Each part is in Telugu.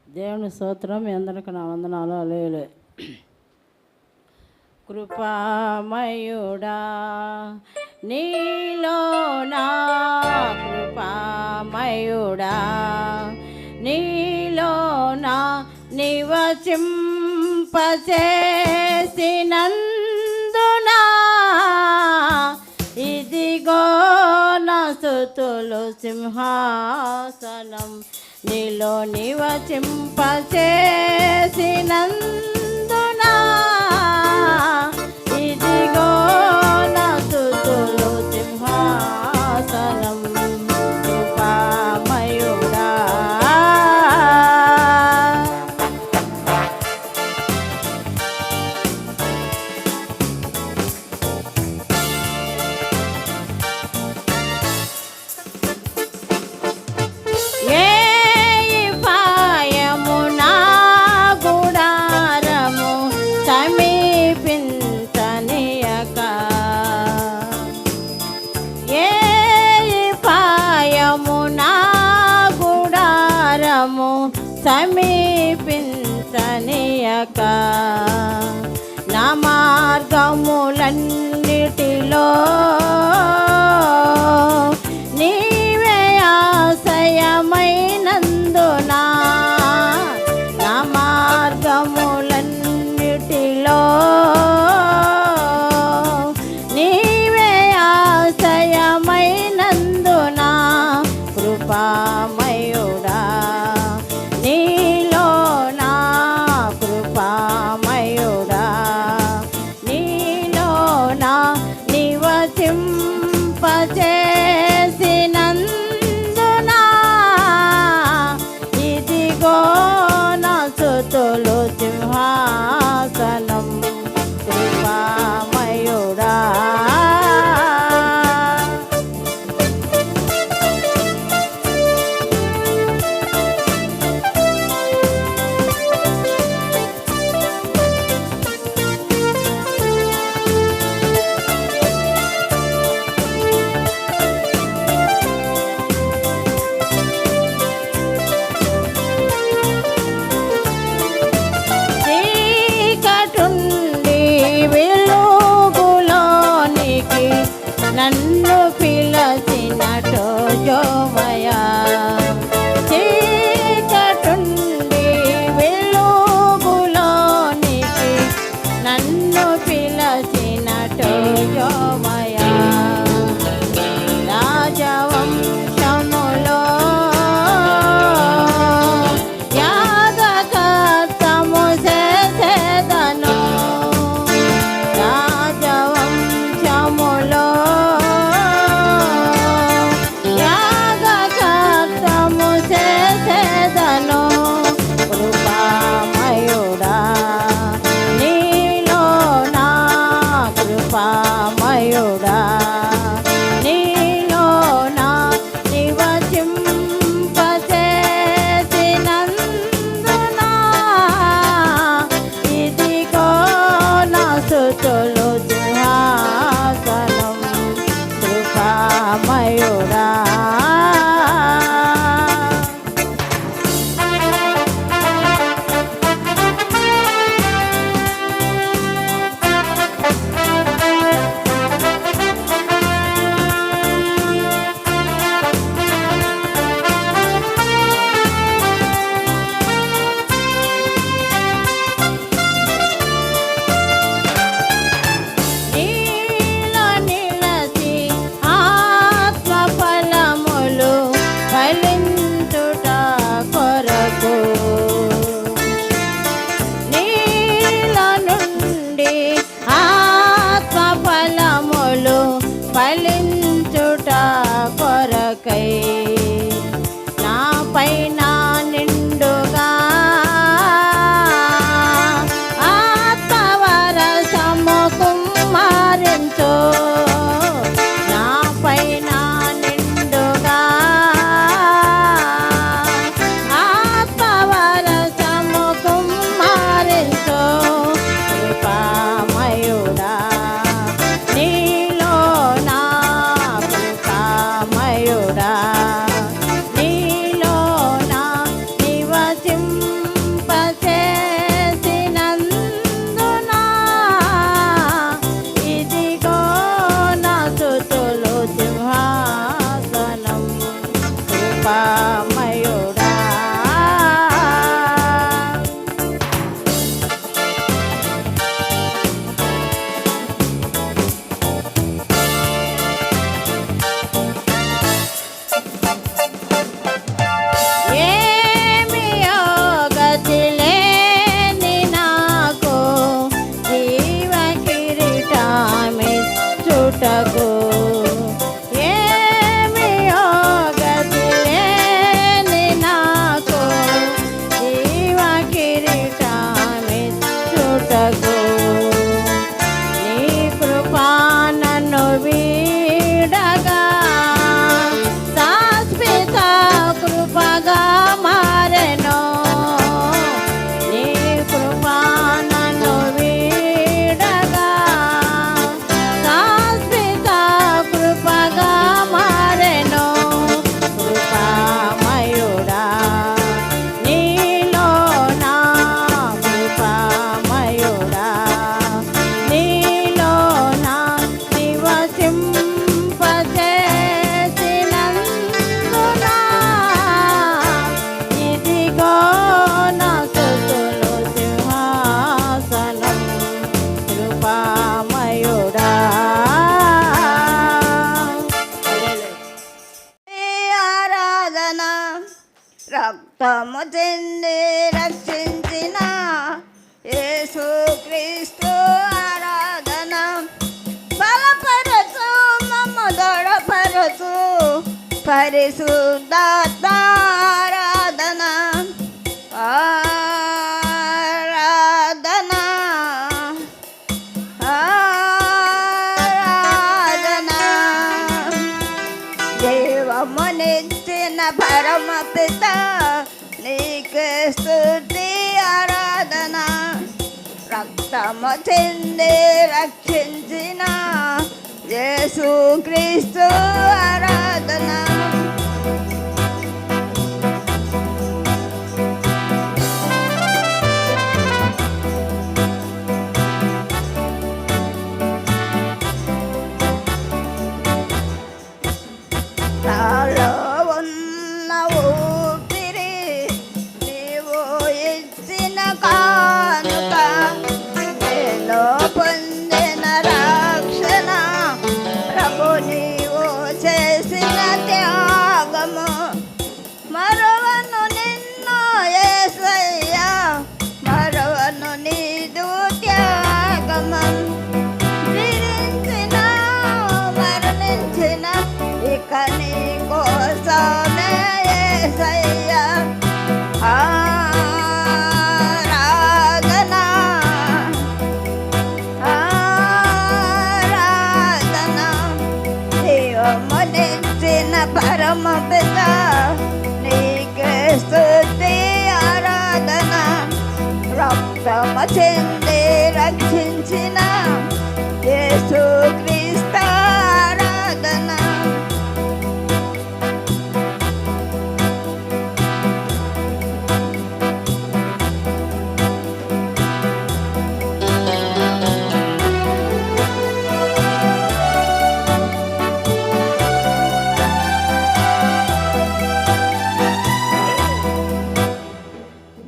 దేవుని స్తోత్రం. మీ అందరికి నా వందనాలు. హల్లెలూయా. కృపామయుడా నీలో నా కృపామయుడా నీలో నా నివసింపచేసినందునా ఇదిగో నా స్తుతులు సింహాసనం నీలో నివసింపచేసినందునా ఇదిగో నా స్తుతులు సింహాసనం కృపామయుడా సమీపించనీయక నా మార్గములన్నిటిలో నీవే ఆశ్రయమైనందునా నా మార్గములన్నిటిలో నీవే ఆశ్రయమైనందునా కృపామయుడా నీలో నా కృపామయుడా నీలో నా నివసింపచేసినందునా ఇదిగో నా స్తుతులు సింహాసనం కృపామయుడా నన్ను పిలచినటో యోమయా చీకటుండి వెలుగులోనికి నన్ను పిలచినటో యోమయా రాజవంశములో యాగకర్తము చేసేదను రాజవంశములో యాగకర్తము కృపామయుడా. రక్తము చెంది రక్షించిన యేసుక్రీస్తు ఆరాధన. బలపరచు మమ్ము దృఢపరచు పరిశుద్ధాత్మ ఆరాధన. ఆరాధన ఆరాధన దేవమునిచ్చిన పరమ పిత నీకే స్తుతి ఆరాధన. రక్తము చెంది రక్షించిన యేసుక్రీస్తు ఆరాధన. నాలో ఉన్న ఊపిరి నీవు ఇచ్చిన కానుక, నేను పొందిన రక్షణ ప్రభు నీవు చేసిన త్యాగము. మరువను నిన్ను యేసయ్యా, మరువను నీదు త్యాగము. జీవించిన మరణించిన ఇక నీ కోసమే యేసయ్యా. ఆరాధన ఆరాధన దేవమునిచ్చిన పరమ పిత నీకే స్తుతి ఆరాధన. రక్తము చెంది రక్షించిన యేసుక్రీస్తు ఆరాధన.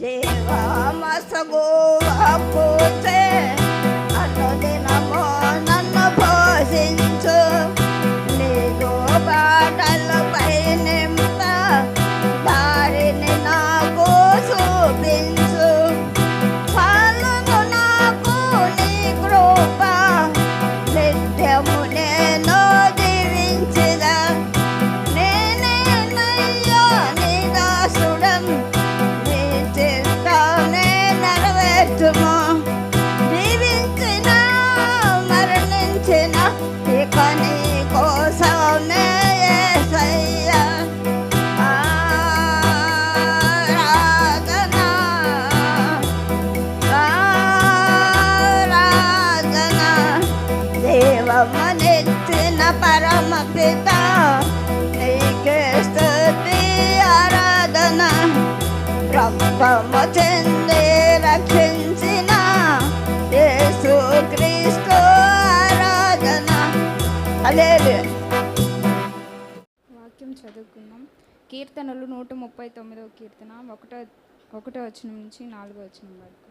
దేవామసగు వాక్కుచే అనుదినము నన్ను పోషించు. నీదు బాటలపై నింప దారిని నాకు చూపించు. పాలును నాకు నీ కృప నిత్యము నేను దీవించెదా. నేనేనయ్యా నీ దాసుడం, నీ చిత్తాన్నే నెరవేర్చుము. జీవించిన మరణించిన ఇక నీ కోసమే యేసయ్యా. ఆరాధన ఆరాధన దేవమునిచ్చిన పరమ పిత నీకే స్తుతి ఆరాధన. రక్తము చెంది రక్షించిన యేసుక్రీస్తు ఆరాధన. హల్లెలూయా. వాక్యం చదువుకుందాం. కీర్తనలు 139వ కీర్తన 1వ వచనం నుంచి 4వ వచనం వరకు.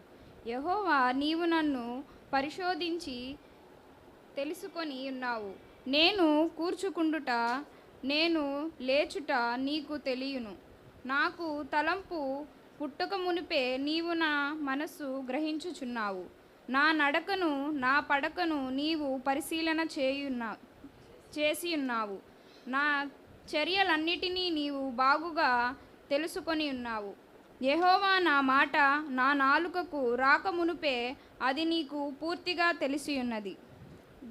యెహోవా, నీవు నన్ను పరిశోధించి తెలుసుకొని ఉన్నావు. నేను కూర్చుకుండుట నేను లేచుట నీకు తెలియను. నాకు తలంపు పుట్టక మునిపే నీవు నా మనస్సు గ్రహించుచున్నావు. నా నడకను నా పడకను నీవు పరిశీలన చేసి ఉన్నావు. నా చర్యలన్నిటినీ నీవు బాగుగా తెలుసుకొని ఉన్నావు. యెహోవా, నా మాట నా నాలుకకు రాకమునుపే అది నీకు పూర్తిగా తెలిసి ఉన్నది.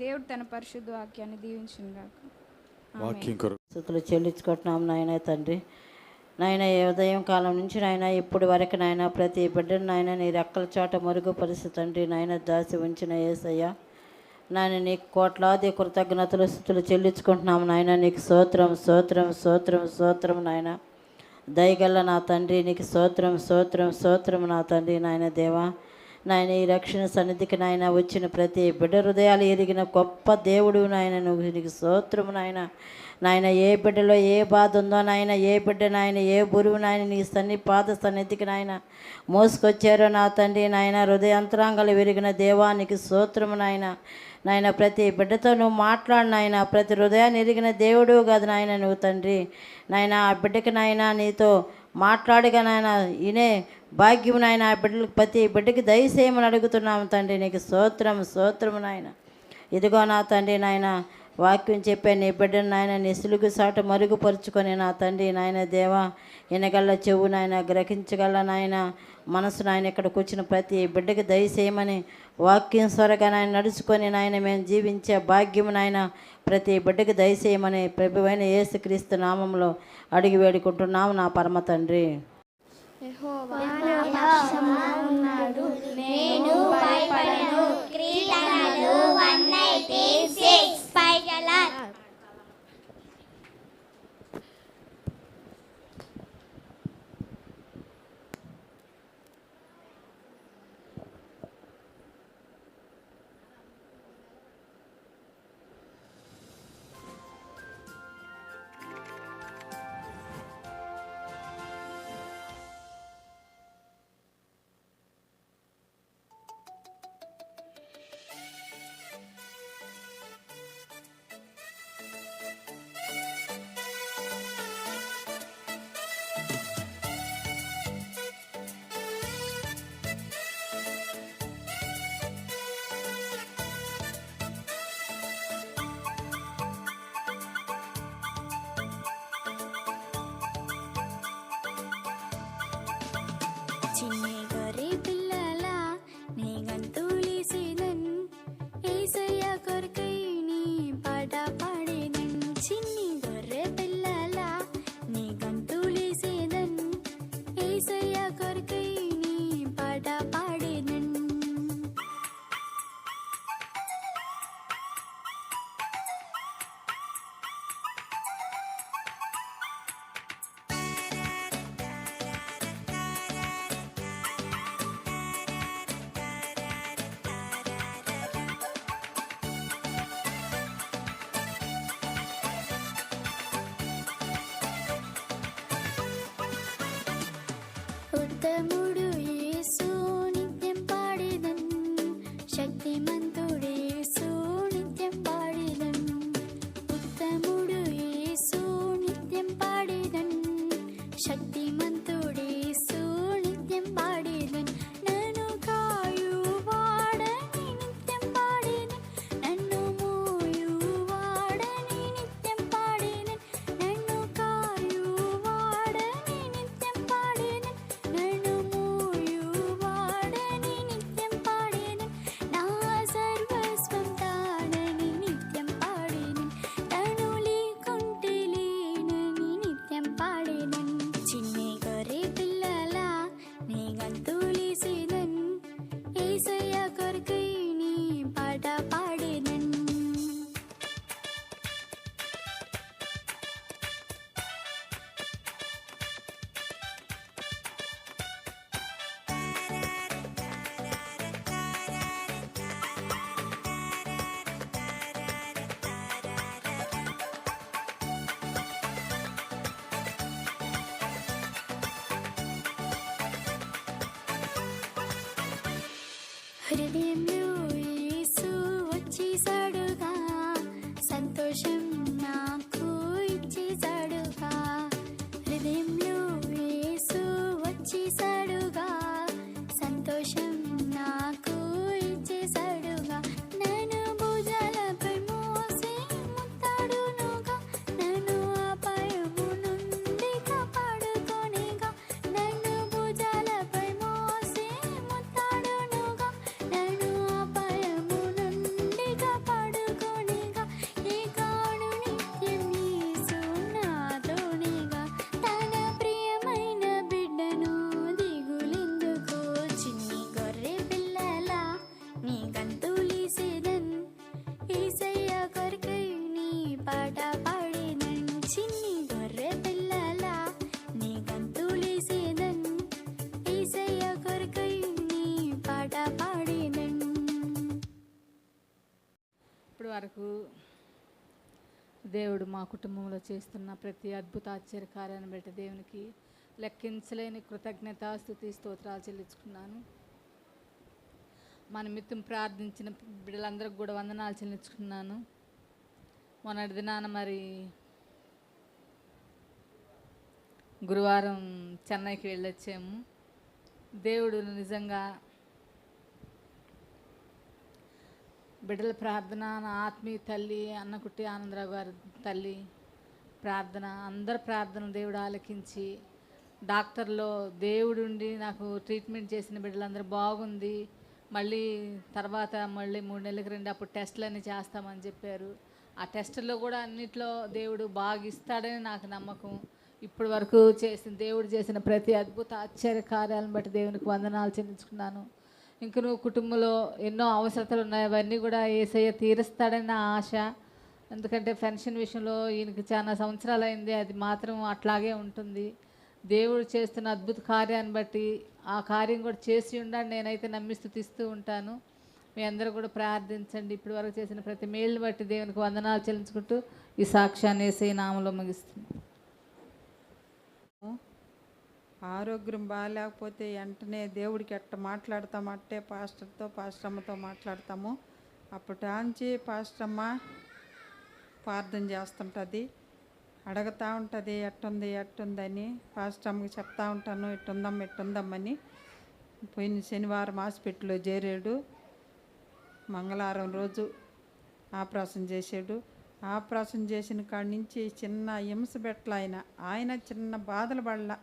దేవుడు తన పరిశుద్ధ వాక్యాన్ని దీవించుగాక. స్తుతులు చెల్లించుకుంటున్నాం నాయన తండ్రి. నాయన ఈ ఉదయం కాలం నుంచి నాయన ఇప్పటి వరకు నాయన ప్రతి బిడ్డను నాయన నీ రెక్కల చాట మరుగుపరుస్తు తండ్రి నాయన దాసి ఉంచిన యేసయ్య, నాయన నీకు కోట్లాది కృతజ్ఞతలు స్తుతులు చెల్లించుకుంటున్నాము నాయన. నీకు స్తోత్రం స్తోత్రం స్తోత్రం స్తోత్రం నాయన. దయగల్ల నా తండ్రి నీకు స్తోత్రం స్తోత్రం స్తోత్రం నా తండ్రి. నాయన దేవా, నాయన ఈ రక్షణ సన్నిధికి నాయన వచ్చిన ప్రతి బిడ్డ హృదయాలు ఎరిగిన గొప్ప దేవుడు నాయన. నువ్వు నీకు స్తోత్రం నాయన. నాయన ఏ బిడ్డలో ఏ బాధ ఉందో నాయన, ఏ బిడ్డ నాయన ఏ బురువు నాయన నీ పాద సన్నిధికి నాయన మోసుకొచ్చారో నా తండ్రి నాయన. హృదయాంతరాంగాలు విరిగిన దేవానికి స్తోత్రము నాయన. నాయన ప్రతి బిడ్డతో నువ్వు మాట్లాడు నాయన. ప్రతి హృదయాన్ని ఎరిగిన దేవుడు కాదు నాయన నువ్వు తండ్రి నాయన. ఆ బిడ్డకి నాయన నీతో మాట్లాడగా నాయన ఇనే భాగ్యం నాయన. ఆ బిడ్డలకు ప్రతి బిడ్డకి దయచేయమని అడుగుతున్నాము తండ్రి. నీకు స్తోత్రం స్తోత్రము నాయన. ఇదిగో నా తండ్రి నాయన, వాక్యం చెప్పే నీ బిడ్డను నాయన నీ సులుగు సాట మరుగుపరుచుకొని నా తండ్రి నాయన దేవా, వినగల చెవు నాయన, గ్రహించగల నాయన మనసు నాయన, ఇక్కడికి వచ్చిన ప్రతి బిడ్డకి దయచేయమని వాక్యం స్వరగా నాయన నడుచుకొని నాయన మేము జీవించే భాగ్యము నాయన ప్రతి బిడ్డకి దయచేయమని ప్రభువైన యేసుక్రీస్తు నామంలో అడిగి వేడుకుంటున్నాము నా పరమ తండ్రి. నేను భయపడను. కీర్తనలు 196 పైగల చిన్ని గొర్రె పిల్లల నీ గంతులేసేదన్, యేసయ్య కొరకై నీ పాట పాడేదన్. చిన్ని గొర్రె పిల్లల నీ గంతులేసేదన్, యేసయ్య కొరకై నీ పాట పాడేదన్. ఉత్తముడు యేసు నిత్యం పాడేదన్, శక్తిమంతుడు యేసు నిత్యం పాడేదన్. ఉత్తముడు యేసు నిత్యం పాడేదన్, శక్తిమంతుడు యేసు నిత్యం పాడేదన్. నన్ను కాయువాడని నిత్యం పాడేదన్, నన్ను మోయువాడని నిత్యం పాడేదన్. నన్ను కాయువాడని నిత్యం పాడేదన్, నన్ను మోయువాడని నిత్యం పాడేదన్. నా సర్వస్వం తానని నిత్యం పాడేదన్, తను లేకుంటే లేనని నిత్యం పాడేదన్. చిన్ని హృదయంలో యేసు వచ్చేసాడుగా, సంతోషం నాకు ఇచ్చేసాడుగా. హృదయంలో యేసు వచ్చేసాడుగా, సంతోషం నాకు ఇచ్చేసాడుగా. నన్ను భుజాలపై మోసి ముత్తాడునుగా, నన్ను అపాయము నుండి కాపాడుకొనిగా. నన్ను భుజాలపై మోసి ముత్తాడునుగా, నన్ను అపాయము నుండి కాపాడుకొనిగా. ఈ కాడు నిత్యం యేసు నాతోనిగా, తన ప్రియమైన బిడ్డను దిగులెందుకు. చిన్ని గొర్రె పిల్లలా నీ గంతులేసేదన్, యేసయ్య కొరకై నీ పాట పాడేదన్. చిన్ని గొర్రె పిల్లలా నీ గంతులేసేదన్, యేసయ్య కొరకై నీ పాట పాడేదన్. ఇప్పటి వరకు దేవుడు మా కుటుంబంలో చేస్తున్న ప్రతి అద్భుత ఆశ్చర్య కార్యాన్ని బట్టి దేవునికి లెక్కించలేని కృతజ్ఞత స్తుతి స్తోత్రాలు చెల్లించుకున్నాను. మన నిమిత్తం ప్రార్థించిన బిడ్డలందరికీ కూడా వందనాలు చెల్లించుకున్నాను. మొన్నటి దినాన మరి గురువారం చెన్నైకి వెళ్ళొచ్చాము. దేవుడు నిజంగా బిడ్డల ప్రార్థన, నా ఆత్మీయ తల్లి అన్నకుట్టి ఆనందరావు గారి తల్లి ప్రార్థన, అందరి ప్రార్థన దేవుడు ఆలకించి డాక్టర్లో దేవుడుండి నాకు ట్రీట్మెంట్ చేసిన బిడ్డలందరూ బాగుంది, మళ్ళీ తర్వాత మళ్ళీ 3 నెలలకు రండి, అప్పుడు టెస్టులన్నీ చేస్తామని చెప్పారు. ఆ టెస్టుల్లో కూడా అన్నిట్లో దేవుడు బాగా ఇస్తాడని నాకు నమ్మకం. ఇప్పటి వరకు దేవుడు చేసిన ప్రతి అద్భుత ఆశ్చర్య కార్యాలను బట్టి దేవునికి వందనాలు చెల్లించుకున్నాను. ఇంక నువ్వు కుటుంబంలో ఎన్నో అవసరతలు ఉన్నాయి, అవన్నీ కూడా యేసయ్య తీరుస్తాడని నా ఆశ. ఎందుకంటే పెన్షన్ విషయంలో ఈయనకి చాలా సంవత్సరాలు అయింది, అది మాత్రం అట్లాగే ఉంటుంది. దేవుడు చేస్తున్న అద్భుత కార్యాన్ని బట్టి ఆ కార్యం కూడా చేసి ఉండాలి నేనైతే నమ్మి స్తుతిస్తూ ఉంటాను. మీ అందరూ కూడా ప్రార్థించండి. ఇప్పటి వరకు చేసిన ప్రతి మేలుని బట్టి దేవునికి వందనాలు చెల్లించుకుంటూ ఈ సాక్ష్యాన్ని యేసయ్య నామములో ముగిస్తున్నాను. ఆరోగ్యం బాగాలేకపోతే వెంటనే దేవుడికి ఎట్ట మాట్లాడతామంటే పాస్టర్తో పాస్టమ్మతో మాట్లాడతాము. అప్పటాంచి పాస్టమ్మ ప్రార్థన చేస్తుంటుంది, అడుగుతూ ఉంటుంది ఎట్టుందని. పాస్టమ్మకి చెప్తా ఉంటాను ఎట్టుందమ్మని. పోయిన శనివారం హాస్పిటల్లో చేరాడు, మంగళవారం రోజు ఆపరేషన్ చేసాడు. ఆపరేషన్ చేసిన కాడి నుంచి చిన్న హింస పెట్టల ఆయన చిన్న బాధలు పడలా.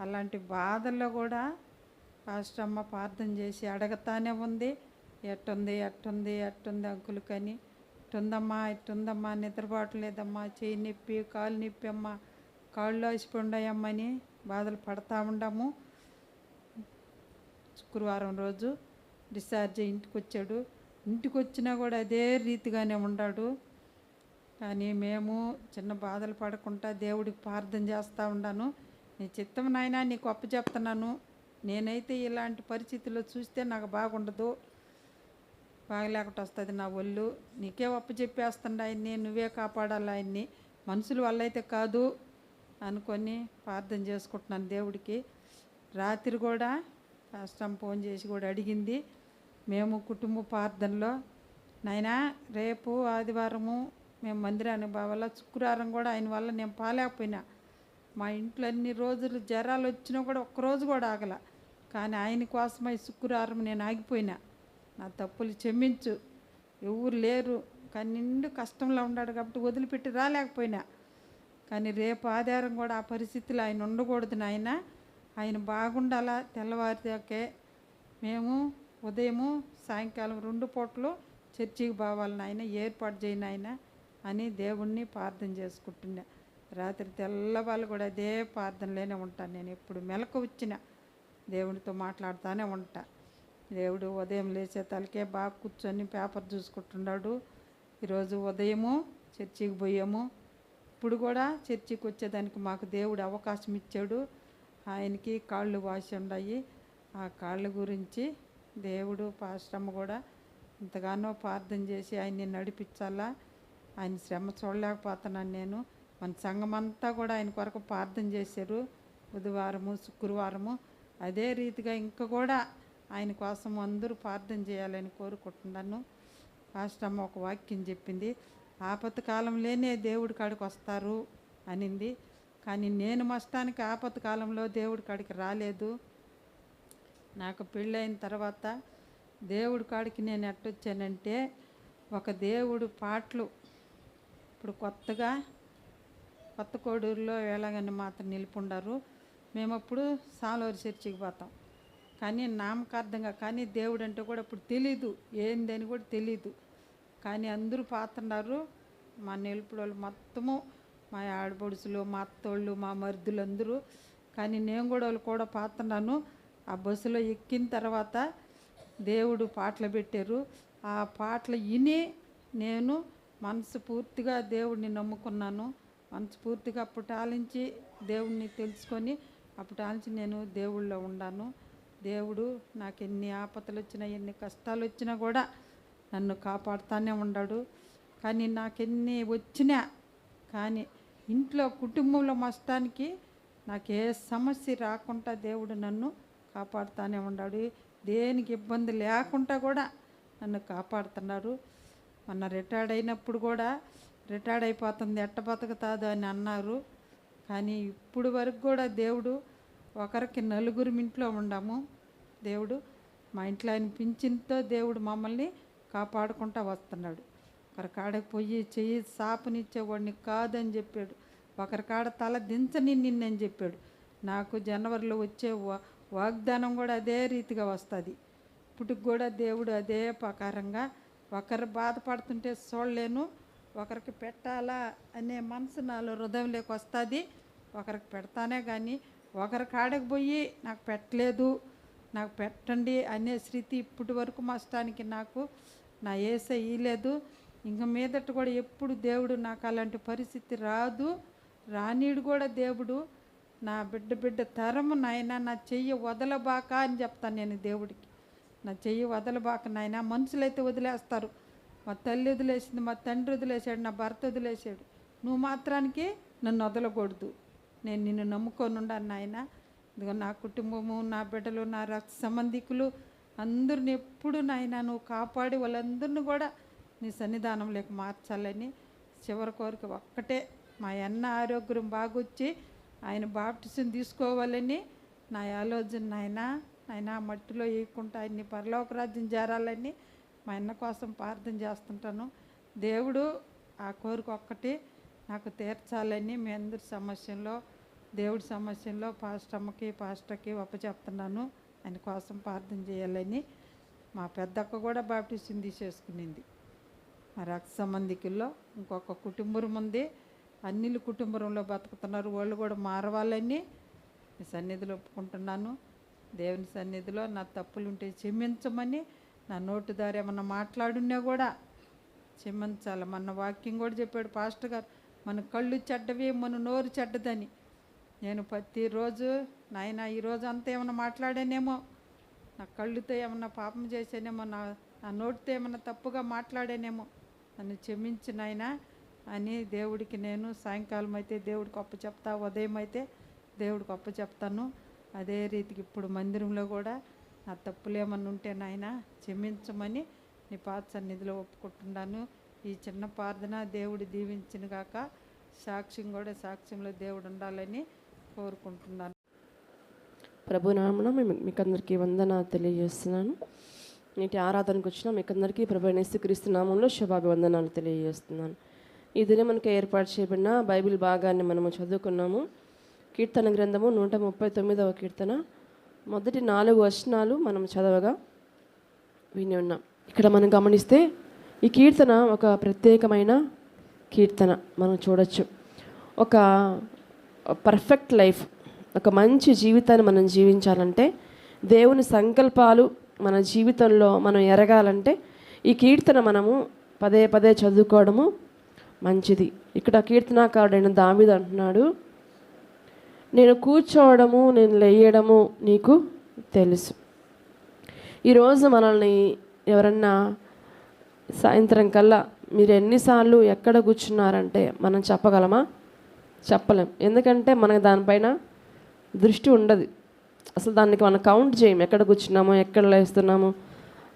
అలాంటి బాధల్లో కూడా పాస్టమ్మ ప్రార్థన చేసి అడగతానే ఉంది, ఎట్టుంది అంకులకని. ఎట్టుందమ్మా నిద్రపోవట్లేదమ్మా, చెయ్యి నొప్పి కాలు నొప్పి అమ్మ, కాళ్ళు వేసిపోండాయమ్మని బాధలు పడతా ఉండము. శుక్రవారం రోజు డిశ్చార్జ్ ఇంటికి వచ్చాడు. ఇంటికి వచ్చినా కూడా అదే రీతిగానే ఉన్నాడు. కానీ మేము చిన్న బాధలు పడకుండా దేవుడికి ప్రార్థన చేస్తూ ఉన్నాను. నీ చిత్తం నాయనా నీకు అప్పచెప్తున్నాను, నేనైతే ఇలాంటి పరిస్థితుల్లో చూస్తే నాకు బాగుండదు, బాగలేకుండా వస్తుంది నా ఒళ్ళు, నీకే అప్పచెప్పేస్తుండ ఆయన్ని, నువ్వే కాపాడాలి ఆయన్ని, మనుషుల వల్ల అయితే కాదు అనుకొని ప్రార్థన చేసుకుంటున్నాను దేవుడికి. రాత్రి కూడా కష్టం ఫోన్ చేసి కూడా అడిగింది. మేము కుటుంబ ప్రార్థనలో నాయనా రేపు ఆదివారము మేము మందిరానికి బావాల, శుక్రవారం కూడా ఆయన వల్ల నేను పాలేకపోయినా. మా ఇంట్లో అన్ని రోజులు జ్వరాలు వచ్చినా కూడా ఒక్కరోజు కూడా ఆగల. కానీ ఆయన కోసమై శుక్రవారం నేను ఆగిపోయినా. నా తప్పులు క్షమించు, ఎవరు లేరు కానీ నిండు కష్టంలో ఉన్నాడు కాబట్టి వదిలిపెట్టి రాలేకపోయినా. కానీ రేపు ఆదివారం కూడా ఆ పరిస్థితులు ఆయన ఉండకూడదు నాయన, ఆయన బాగుండాలా. తెల్లవారిదాకే మేము ఉదయము సాయంకాలం 2 పూటలు చర్చికి పోవాలి నాయన, ఏర్పాటు చేయను ఆయన అని దేవుణ్ణి ప్రార్థన చేసుకుంటున్నా. రాత్రి తెల్లవాళ్ళు కూడా అదే ప్రార్థనలోనే ఉంటాను. నేను ఎప్పుడు మెలకు వచ్చిన దేవుడితో మాట్లాడుతూనే ఉంటా. దేవుడు ఉదయం లేచే తలకే బాగా కూర్చొని పేపర్ చూసుకుంటున్నాడు. ఈరోజు ఉదయము చర్చికి పోయాము. ఇప్పుడు కూడా చర్చికి వచ్చేదానికి మాకు దేవుడు అవకాశం ఇచ్చాడు. ఆయనకి కాళ్ళు వాసి ఉన్నాయి. ఆ కాళ్ళ గురించి దేవుడు పాస్టమ్మ కూడా ఎంతగానో ప్రార్థన చేసి ఆయన్ని నడిపించాలా. ఆయన శ్రమ చూడలేకపోతున్నాను నేను. మన సంఘమంతా కూడా ఆయన కొరకు ప్రార్థన చేశారు బుధవారము శుక్రవారము. అదే రీతిగా ఇంకా కూడా ఆయన కోసం అందరూ ప్రార్థన చేయాలని కోరుకుంటున్నాను. పాస్టర్ అమ్మ ఒక వాక్యం చెప్పింది, ఆపత్తి కాలంలోనే దేవుడి కాడికి వస్తారు అనింది. కానీ నేను మస్తానికి ఆపత్తి కాలంలో దేవుడి కాడికి రాలేదు. నాకు పెళ్ళైన తర్వాత దేవుడి కాడికి నేను ఎట్టొచ్చానంటే, ఒక దేవుడు పాటలు ఇప్పుడు కొత్తగా కొత్త కోడూరులో ఎలాగని మాత్రం నిలుపుండారు. మేము అప్పుడు సాలూరు చర్చికి పోతాం, కానీ నామకార్థంగా. కానీ దేవుడు అంటే కూడా ఇప్పుడు తెలీదు, ఏందని కూడా తెలీదు. కానీ అందరూ పాతున్నారు. మా నిలుపుడు వాళ్ళు మొత్తము, మా ఆడపడుచులు, మా అత్తోళ్ళు, మా మరుదులు అందరూ. కానీ నేను కూడా వాళ్ళు కూడా పాతున్నాను. ఆ బస్సులో ఎక్కిన తర్వాత దేవుడు పాటలు పెట్టారు. ఆ పాటలు విని నేను మనసు పూర్తిగా దేవుడిని నమ్ముకున్నాను. మనసు పూర్తిగా అప్పుడు ఆలించి దేవుడిని తెలుసుకొని అప్పుడు ఆలించి నేను దేవుళ్ళో ఉన్నాను. దేవుడు నాకు ఎన్ని ఆపదలు వచ్చినా, ఎన్ని కష్టాలు వచ్చినా కూడా నన్ను కాపాడుతూనే ఉన్నాడు. కానీ నాకెన్ని వచ్చినా కానీ ఇంట్లో కుటుంబంలో మస్తానికి నాకు ఏ సమస్య రాకుండా దేవుడు నన్ను కాపాడుతూనే ఉన్నాడు. దేనికి ఇబ్బంది లేకుండా కూడా నన్ను కాపాడుతున్నారు. మొన్న రిటైర్డ్ అయినప్పుడు కూడా రిటైర్డ్ అయిపోతుంది, ఎట్ట బతుకుతాదు అని అన్నారు. కానీ ఇప్పుడు వరకు కూడా దేవుడు ఒకరికి నలుగురు ఇంట్లో ఉండాము. దేవుడు మా ఇంట్లో ఆయన పింఛన్తో దేవుడు మమ్మల్ని కాపాడుకుంటూ వస్తున్నాడు. ఒకరి కాడకు పోయి చెయ్యి సాపునిచ్చేవాడిని కాదని చెప్పాడు. ఒకరి కాడ తల దించని నిన్నని చెప్పాడు. నాకు జనవరిలో వచ్చే వాగ్దానం కూడా అదే రీతిగా వస్తుంది. ఇప్పటికి కూడా దేవుడు అదే ప్రకారంగా ఒకరు బాధపడుతుంటే చూడలేను, ఒకరికి పెట్టాలా అనే మనసు నాలో హృదయంలోకి వస్తుంది. ఒకరికి పెడతానే కానీ ఒకరి కాడకు పోయి నాకు పెట్టలేదు, నాకు పెట్టండి అనే స్థితి ఇప్పటి వరకు మస్తానికి నాకు నా ఏసై ఇయ్యలేదు. ఇంక మీదట కూడా ఎప్పుడు దేవుడు నాకు అలాంటి పరిస్థితి రాదు, రానీడు కూడా. దేవుడు నా బిడ్డ తరము నాయన, నా చెయ్యి వదలబాక అని చెప్తాను నేను దేవుడికి. నా చెయ్యి వదలబాక నాయన. మనుషులైతే వదిలేస్తారు, మా తల్లి వదిలేసింది, మా తండ్రి వదిలేశాడు, నా భర్త వదిలేశాడు, నువ్వు మాత్రానికి నన్ను వదలకూడదు. నేను నిన్ను నమ్ముకొని ఉన్నాను నాయన. ఇదిగో నా కుటుంబము, నా బిడ్డలు, నా రక్త సంబంధికులు అందరిని ఎప్పుడు నాయన నువ్వు కాపాడి వాళ్ళందరినీ కూడా నీ సన్నిధానంలోకి మార్చాలని చివరి కోరిక ఒక్కటే, మా అన్న ఆరోగ్యం బాగొచ్చి ఆయన బాప్టిజం తీసుకోవాలని నా ఆలోచన ఆయన మట్టిలో వేయకుండా ఆయన్ని పరలోక రాజ్యం చేరాలని మా అన్న కోసం ప్రార్థన చేస్తుంటాను. దేవుడు ఆ కోరిక ఒక్కటి నాకు తీర్చాలని మీ అందరి సమస్యల్లో, దేవుడి సమస్యల్లో పాస్టర్కి ఒప్పచెప్తున్నాను. ఆయన కోసం ప్రార్థన చేయాలని. మా పెద్దక్క కూడా బాప్టిజం తీసేసుకునింది. మా రక్త సంబంధికుల్లో ఇంకొక కుటుంబం ఉంది, అన్నిలు కుటుంబంలో బతుకుతున్నారు. వాళ్ళు కూడా మారవాలని మీ సన్నిధిలో ఒప్పుకుంటున్నాను. దేవుని సన్నిధిలో నా తప్పులుంటే క్షమించమని, నా నోటు దారి ఏమన్నా మాట్లాడున్నా కూడా క్షమించాలి. మన వాక్యం కూడా చెప్పాడు పాస్టర్ గారు, మన కళ్ళు చెడ్డవి, మన నోరు చెడ్డదని. నేను ప్రతిరోజు నాయన ఈరోజు అంతా ఏమన్నా మాట్లాడానేమో, నా కళ్ళుతో ఏమన్నా పాపం చేసానేమో, నా నోటితో ఏమన్నా తప్పుగా మాట్లాడానేమో, నన్ను క్షమించి నాయన అని దేవుడికి నేను సాయంకాలం అయితే దేవుడికి అప్పచెప్తా, ఉదయం అయితే దేవుడికి అప్పచెప్తాను. అదే రీతికి ఇప్పుడు మందిరంలో కూడా నా తప్పులు ఏమన్నా ఉంటే నాయన క్షమించమని నీ పాద సన్నిధిలో ఒప్పుకుంటున్నాను. ఈ చిన్న ప్రార్థన దేవుడు దీవించిన గాక. సాక్ష్యంలో దేవుడు ఉండాలని కోరుకుంటున్నాను. ప్రభునామన మీకు అందరికీ వందన తెలియజేస్తున్నాను. నేటి ఆరాధనకు వచ్చిన మీకు అందరికీ ప్రభు యేసుక్రీస్తు నామంలో శుభాభివందనాలు తెలియజేస్తున్నాను. ఈ దినం మనకు ఏర్పాటు చేయబడిన బైబిల్ భాగాన్ని మనము చదువుకున్నాము. కీర్తన గ్రంథము 139వ కీర్తన మొదటి 4 వచనాలు మనం చదవగా విని ఉన్నాం. ఇక్కడ మనం గమనిస్తే ఈ కీర్తన ఒక ప్రత్యేకమైన కీర్తన మనం చూడొచ్చు. ఒక పర్ఫెక్ట్ లైఫ్, ఒక మంచి జీవితాన్ని మనం జీవించాలంటే, దేవుని సంకల్పాలు మన జీవితంలో మనం ఎరగాలంటే ఈ కీర్తన మనము పదే పదే చదువుకోవడము మంచిది. ఇక్కడ కీర్తనాకారుడైన దావీదు అంటున్నాడు, నేను కూర్చోవడము నేను లేయడము నీకు తెలుసు. ఈరోజు మనల్ని ఎవరన్నా సాయంత్రం కల్లా మీరు ఎన్నిసార్లు ఎక్కడ కూర్చున్నారంటే మనం చెప్పగలమా? చెప్పలేం. ఎందుకంటే మనకు దానిపైన దృష్టి ఉండదు. అసలు దానికి మనం కౌంట్ చేయం, ఎక్కడ కూర్చున్నామో ఎక్కడ లేస్తున్నామో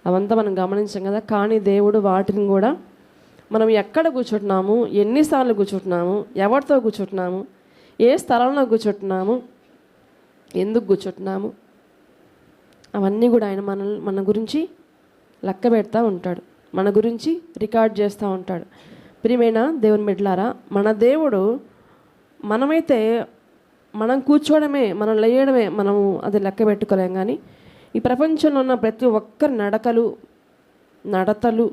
అవంతా మనం గమనించాం కదా. కానీ దేవుడు వాటిని కూడా మనం ఎక్కడ కూర్చుంటున్నాము, ఎన్నిసార్లు కూర్చుంటున్నాము, ఎవరితో కూర్చుంటున్నాము, ఏ స్థలంలో కూర్చుంటున్నాము, ఎందుకు కూర్చుంటున్నాము, అవన్నీ కూడా ఆయన మన గురించి లెక్క పెడతా ఉంటాడు, మన గురించి రికార్డ్ చేస్తూ ఉంటాడు. ప్రియమైన దేవుని బిడ్డలారా, మన దేవుడు మనమైతే మనం కూర్చోవడమే, మనం లేయడమే మనము అది లెక్క పెట్టుకోలేం. కానీ ఈ ప్రపంచంలో ఉన్న ప్రతి ఒక్కరి నడతలు,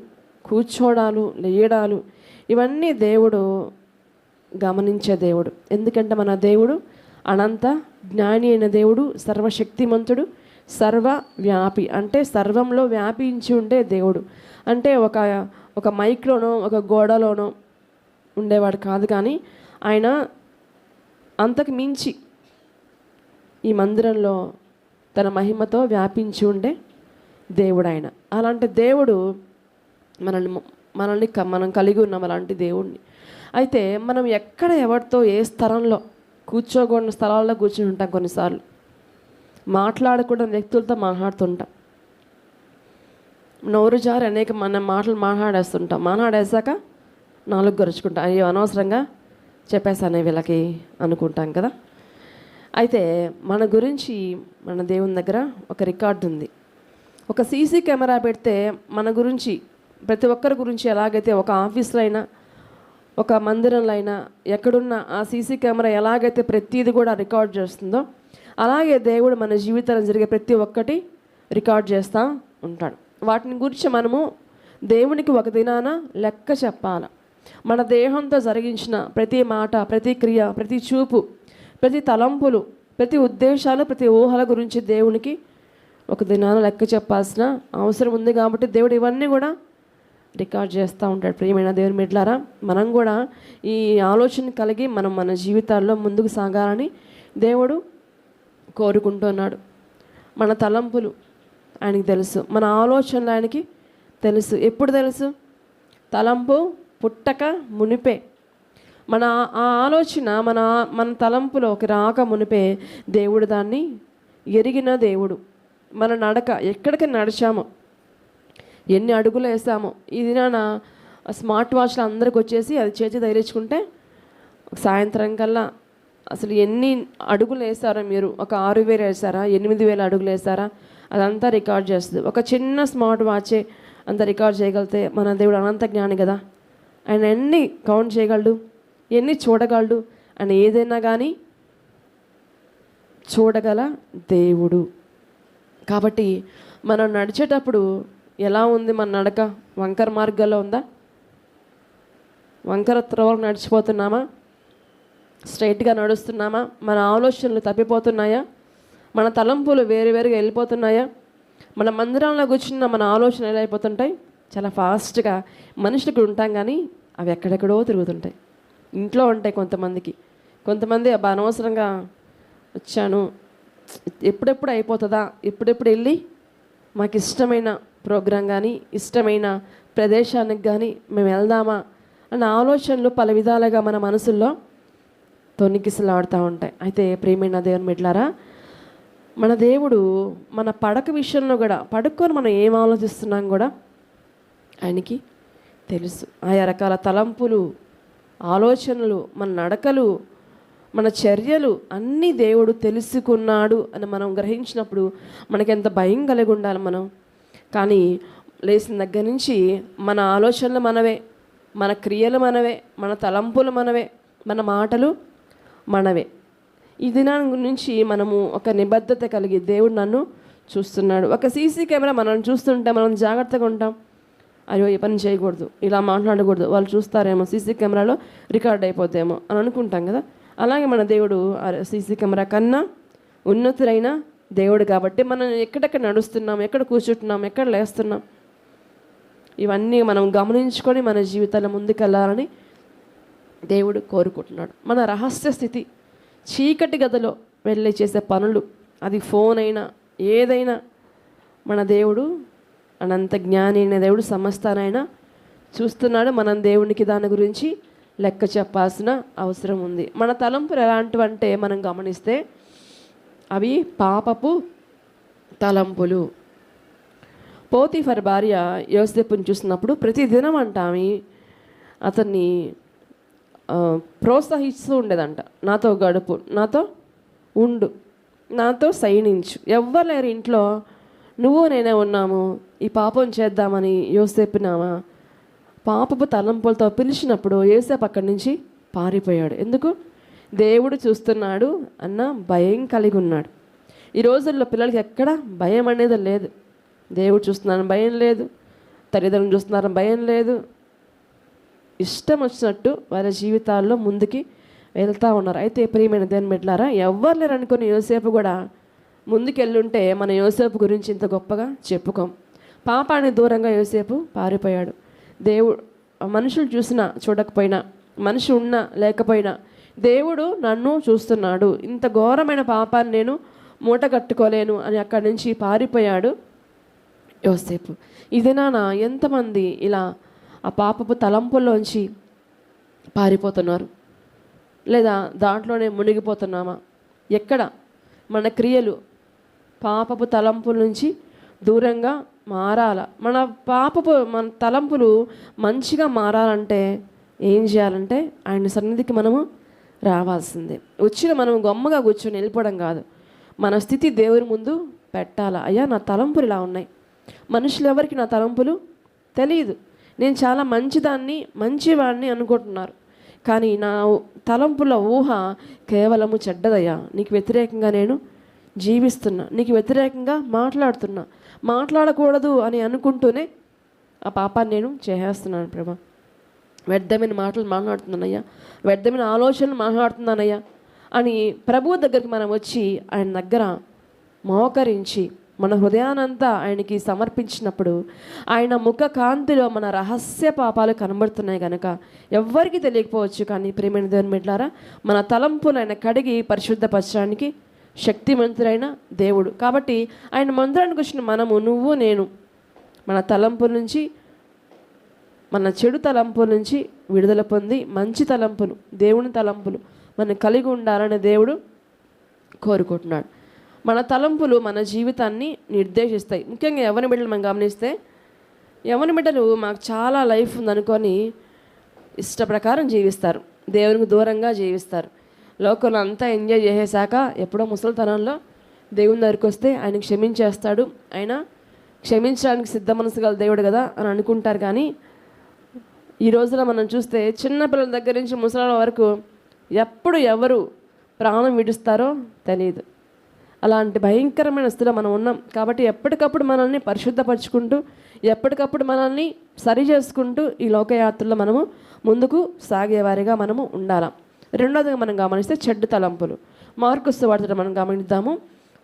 కూర్చోడాలు, లేయడాలు ఇవన్నీ దేవుడు గమనించే దేవుడు. ఎందుకంటే మన దేవుడు అనంత జ్ఞాని అయిన దేవుడు, సర్వశక్తిమంతుడు, సర్వవ్యాపి. అంటే సర్వంలో వ్యాపించి ఉండే దేవుడు. అంటే ఒక మైక్లోనో ఒక గోడలోనో ఉండేవాడు కాదు, కానీ ఆయన అంతకు మించి ఈ మందిరంలో తన మహిమతో వ్యాపించి ఉండే దేవుడు ఆయన. అలాంటి దేవుడు మనం కలిగి ఉన్నాం అలాంటి దేవుడిని. అయితే మనం ఎక్కడ ఎవరితో ఏ స్థలంలో కూర్చోకూడని స్థలాల్లో కూర్చుని ఉంటాం. కొన్నిసార్లు మాట్లాడకూడని వ్యక్తులతో మాట్లాడుతుంటాం. నోరు జారి అనేక మన మాటలు మాట్లాడేస్తుంటాం. మాట్లాడేసాక నాలుగు గరుచుకుంటాం, అయ్యో అనవసరంగా చెప్పేసానే వీళ్ళకి అనుకుంటాం కదా. అయితే మన గురించి మన దేవుని దగ్గర ఒక రికార్డు ఉంది. ఒక సీసీ కెమెరా పెడితే మన గురించి, ప్రతి ఒక్కరి గురించి ఎలాగైతే ఒక ఆఫీస్లో అయినా ఒక మందిరంలో అయినా ఎక్కడున్నా ఆ సీసీ కెమెరా ఎలాగైతే ప్రతిదీ కూడా రికార్డ్ చేస్తుందో, అలాగే దేవుడు మన జీవితంలో జరిగే ప్రతి ఒక్కటి రికార్డ్ చేస్తూ ఉంటాడు. వాటిని గురించి మనము దేవునికి ఒక దినాన లెక్క చెప్పాలి. మన దేహంతో జరిగించిన ప్రతి మాట, ప్రతి క్రియ, ప్రతి చూపు, ప్రతి తలంపులు, ప్రతి ఉద్దేశాలు, ప్రతి ఊహల గురించి దేవునికి ఒక దినాన లెక్క చెప్పాల్సిన అవసరం ఉంది. కాబట్టి దేవుడు ఇవన్నీ కూడా రికార్డ్ చేస్తూ ఉంటాడు. ప్రియమైన దేవుని బిడ్డలారా, మనం కూడా ఈ ఆలోచన కలిగి మనం మన జీవితాల్లో ముందుకు సాగాలని దేవుడు కోరుకుంటున్నాడు. మన తలంపులు ఆయనకి తెలుసు, మన ఆలోచనలు ఆయనకి తెలుసు. ఎప్పుడు తెలుసు? తలంపు పుట్టక మునిపే. మన ఆ ఆలోచన మన తలంపులోకి రాక మునిపే దేవుడు దాన్ని ఎరిగిన దేవుడు. మన నడక, ఎక్కడికి నడిచామో, ఎన్ని అడుగులు వేసామో. ఇది నా స్మార్ట్ వాచ్లు అందరికి వచ్చేసి అది చేతి తగిలించుకుంటే సాయంత్రం కల్లా అసలు ఎన్ని అడుగులు వేసారో మీరు, ఒక 6,000 వేసారా, 8,000 అడుగులు వేసారా, అదంతా రికార్డ్ చేస్తుంది. ఒక చిన్న స్మార్ట్ వాచే అంత రికార్డ్ చేయగలిగితే మన దేవుడు అనంత జ్ఞాని కదా. ఆయన ఎన్ని కౌంట్ చేయగలడు, ఎన్ని చూడగలడు, ఆయన ఏదైనా కానీ చూడగల దేవుడు. కాబట్టి మనం నడిచేటప్పుడు ఎలా ఉంది మన నడక? వంకర మార్గాల్లో ఉందా? వంకర త్రోవలు నడిచిపోతున్నామా? స్ట్రైట్గా నడుస్తున్నామా? మన ఆలోచనలు తప్పిపోతున్నాయా? మన తలంపులు వేరువేరుగా వెళ్ళిపోతున్నాయా? మన మందిరంలో కూర్చున్న మన ఆలోచనలు ఎలా అయిపోతుంటాయి? చాలా ఫాస్ట్గా మనుషులకు ఉంటాం, కానీ అవి ఎక్కడెక్కడో తిరుగుతుంటాయి. ఇంట్లో ఉంటాయి కొంతమంది అబ్బా అనవసరంగా వచ్చాను, ఎప్పుడెప్పుడు అయిపోతుందా, ఎప్పుడెప్పుడు వెళ్ళి మాకు ఇష్టమైన ప్రోగ్రాం కానీ ఇష్టమైన ప్రదేశానికి కానీ మేము వెళ్దామా అన్న ఆలోచనలు పలు విధాలుగా మన మనసుల్లో తొణికిసలాడుతూ ఉంటాయి. అయితే ప్రియమైన దేవుని బిడ్డలారా, మన దేవుడు మన పడక విషయంలో కూడా, పడుకొని మనం ఏం ఆలోచిస్తున్నాం కూడా ఆయనకి తెలుసు. ఆయా రకాల తలంపులు, ఆలోచనలు, మన నడకలు, మన చర్యలు అన్నీ దేవుడు తెలుసుకున్నాడు అని మనం గ్రహించినప్పుడు మనకెంత భయం కలిగి ఉండాలి మనం. కానీ లేచిన దగ్గర నుంచి మన ఆలోచనలు మనవే, మన క్రియలు మనవే, మన తలంపులు మనవే, మన మాటలు మనవే. ఈ దినాన్ని నుంచి మనము ఒక నిబద్ధత కలిగి దేవుడు నన్ను చూస్తున్నాడు. ఒక సీసీ కెమెరా మనం చూస్తుంటే మనం జాగ్రత్తగా ఉంటాం. అయ్యో ఈ పని చేయకూడదు, ఇలా మాట్లాడకూడదు, వాళ్ళు చూస్తారేమో, సీసీ కెమెరాలో రికార్డ్ అయిపోతేమో అని అనుకుంటాం కదా. అలాగే మన దేవుడు సీసీ కెమెరా కన్నా ఉన్నతులైన దేవుడు. కాబట్టి మనం ఎక్కడెక్కడ నడుస్తున్నాం, ఎక్కడ కూర్చుంటున్నాం, ఎక్కడ లేస్తున్నాం, ఇవన్నీ మనం గమనించుకొని మన జీవితాల్లో ముందుకెళ్ళాలని దేవుడు కోరుకుంటున్నాడు. మన రహస్య స్థితి, చీకటి గదిలో వెళ్ళి చేసే పనులు, అది ఫోన్ అయినా ఏదైనా, మన దేవుడు అనంత జ్ఞాని అయిన దేవుడు సమస్తానైనా చూస్తున్నాడు. మనం దేవునికి దాని గురించి లెక్క చెప్పాల్సిన అవసరం ఉంది. మన తలంపులు ఎలాంటివంటే మనం గమనిస్తే అవి పాపపు తలంపులు. పోతీఫర్ భార్య యోసేపుని చూసినప్పుడు ప్రతిదినం అంట ఆమె అతన్ని ప్రోత్సహిస్తూ ఉండేదంట. నాతో గడుపు, నాతో ఉండు, నాతో సైనించు, ఎవ్వరు లేరు ఇంట్లో, నువ్వు నేనే ఉన్నాము, ఈ పాపం చేద్దామని యోసేపునామా పాపపు తలంపులతో పిలిచినప్పుడు యోసేపు అక్కడి నుంచి పారిపోయాడు. ఎందుకు? దేవుడు చూస్తున్నాడు అన్న భయం కలిగి ఉన్నాడు. ఈ రోజుల్లో పిల్లలకి ఎక్కడ భయం అనేది లేదు. దేవుడు చూస్తున్నారని భయం లేదు, తల్లిదండ్రులు చూస్తున్నారని భయం లేదు. ఇష్టం వచ్చినట్టు వారి జీవితాల్లో ముందుకి వెళ్తూ ఉన్నారు. అయితే ప్రియమైన దేవుని బిడ్డలారా, ఎవ్వరు లేరు అనుకుని యోసేపు కూడా ముందుకెళ్ళుంటే మన యోసేపు గురించి ఇంత గొప్పగా చెప్పుకోం. పాపానికి దూరంగా యోసేపు పారిపోయాడు. దేవుడు మనుషులు చూసినా చూడకపోయినా, మనిషి ఉన్నా లేకపోయినా దేవుడు నన్ను చూస్తున్నాడు, ఇంత ఘోరమైన పాపాన్ని నేను మూట కట్టుకోలేను అని అక్కడి నుంచి పారిపోయాడు యోసేపు. ఇదేనా ఎంతమంది ఇలా ఆ పాపపు తలంపుల్లోంచి పారిపోతున్నారు, లేదా దాంట్లోనే మునిగిపోతున్నామా? ఎక్కడ మన క్రియలు పాపపు తలంపుల నుంచి దూరంగా మారాల. మన తలంపులు మంచిగా మారాలంటే ఏం చేయాలంటే ఆయన సన్నిధికి మనము రావాల్సిందే. వచ్చిన మనం గొమ్మగా కూర్చొని వెళ్ళిపోవడం కాదు, మన స్థితి దేవుని ముందు పెట్టాలా. అయ్యా నా తలంపులు ఇలా ఉన్నాయి, మనుషులు ఎవరికి నా తలంపులు తెలియదు, నేను చాలా మంచివాడిని అనుకుంటున్నారు, కానీ నా తలంపుల ఊహ కేవలము చెడ్డదయ్యా, నీకు వ్యతిరేకంగా నేను జీవిస్తున్నా, నీకు వ్యతిరేకంగా మాట్లాడకూడదు అని అనుకుంటూనే ఆ పాపాన్ని నేను చేసేస్తున్నాను ప్రభా. వ్యర్థమైన మాటలు మాట్లాడుతున్నానయ్యా, వ్యర్థమైన ఆలోచనలు మాట్లాడుతున్నానయ్యా అని ప్రభువు దగ్గరికి మనం వచ్చి ఆయన దగ్గర మోకరించి మన హృదయానంతా ఆయనకి సమర్పించినప్పుడు ఆయన ముఖ కాంతిలో మన రహస్య పాపాలు కనబడుతున్నాయి కనుక ఎవ్వరికీ తెలియకపోవచ్చు, కానీ ప్రియమైన దేవుని బిడ్డలారా మన తలంపులు ఆయన కడిగి పరిశుద్ధపరచడానికి శక్తిమంతుడైన దేవుడు. కాబట్టి ఆయన మందిరానికి వచ్చిన మనము, నువ్వు నేను, మన తలంపుల నుంచి, మన చెడు తలంపుల నుంచి విడుదల పొంది మంచి తలంపులు, దేవుని తలంపులు మనం కలిగి ఉండాలని దేవుడు కోరుకుంటున్నాడు. మన తలంపులు మన జీవితాన్ని నిర్దేశిస్తాయి. ముఖ్యంగా యవ్వన బిడ్డలు మనం గమనిస్తే, యవ్వన బిడ్డలు మాకు చాలా లైఫ్ ఉందనుకొని ఇష్ట ప్రకారం జీవిస్తారు, దేవునికి దూరంగా జీవిస్తారు. లోకంలో అంతా ఎంజాయ్ చేసేశాక ఎప్పుడో ముసలితనంలో దేవుని దగ్గరికి వస్తే ఆయన క్షమించేస్తాడు, ఆయన క్షమించడానికి సిద్ధ మనసు గల దేవుడు కదా అని అనుకుంటారు. కానీ ఈ రోజున మనం చూస్తే చిన్నపిల్లల దగ్గర నుంచి ముసలాల వరకు ఎప్పుడు ఎవరు ప్రాణం విడుస్తారో తెలియదు. అలాంటి భయంకరమైన స్థితిలో మనం ఉన్నాం. కాబట్టి ఎప్పటికప్పుడు మనల్ని పరిశుద్ధపరచుకుంటూ, ఎప్పటికప్పుడు మనల్ని సరి చేసుకుంటూ ఈ లోకయాత్రలో మనము ముందుకు సాగేవారిగా మనము ఉండాలి. రెండోదిగా మనం గమనిస్తే చెడ్డ తలంపులు. మార్కు సువార్త మనం గమనిద్దాము.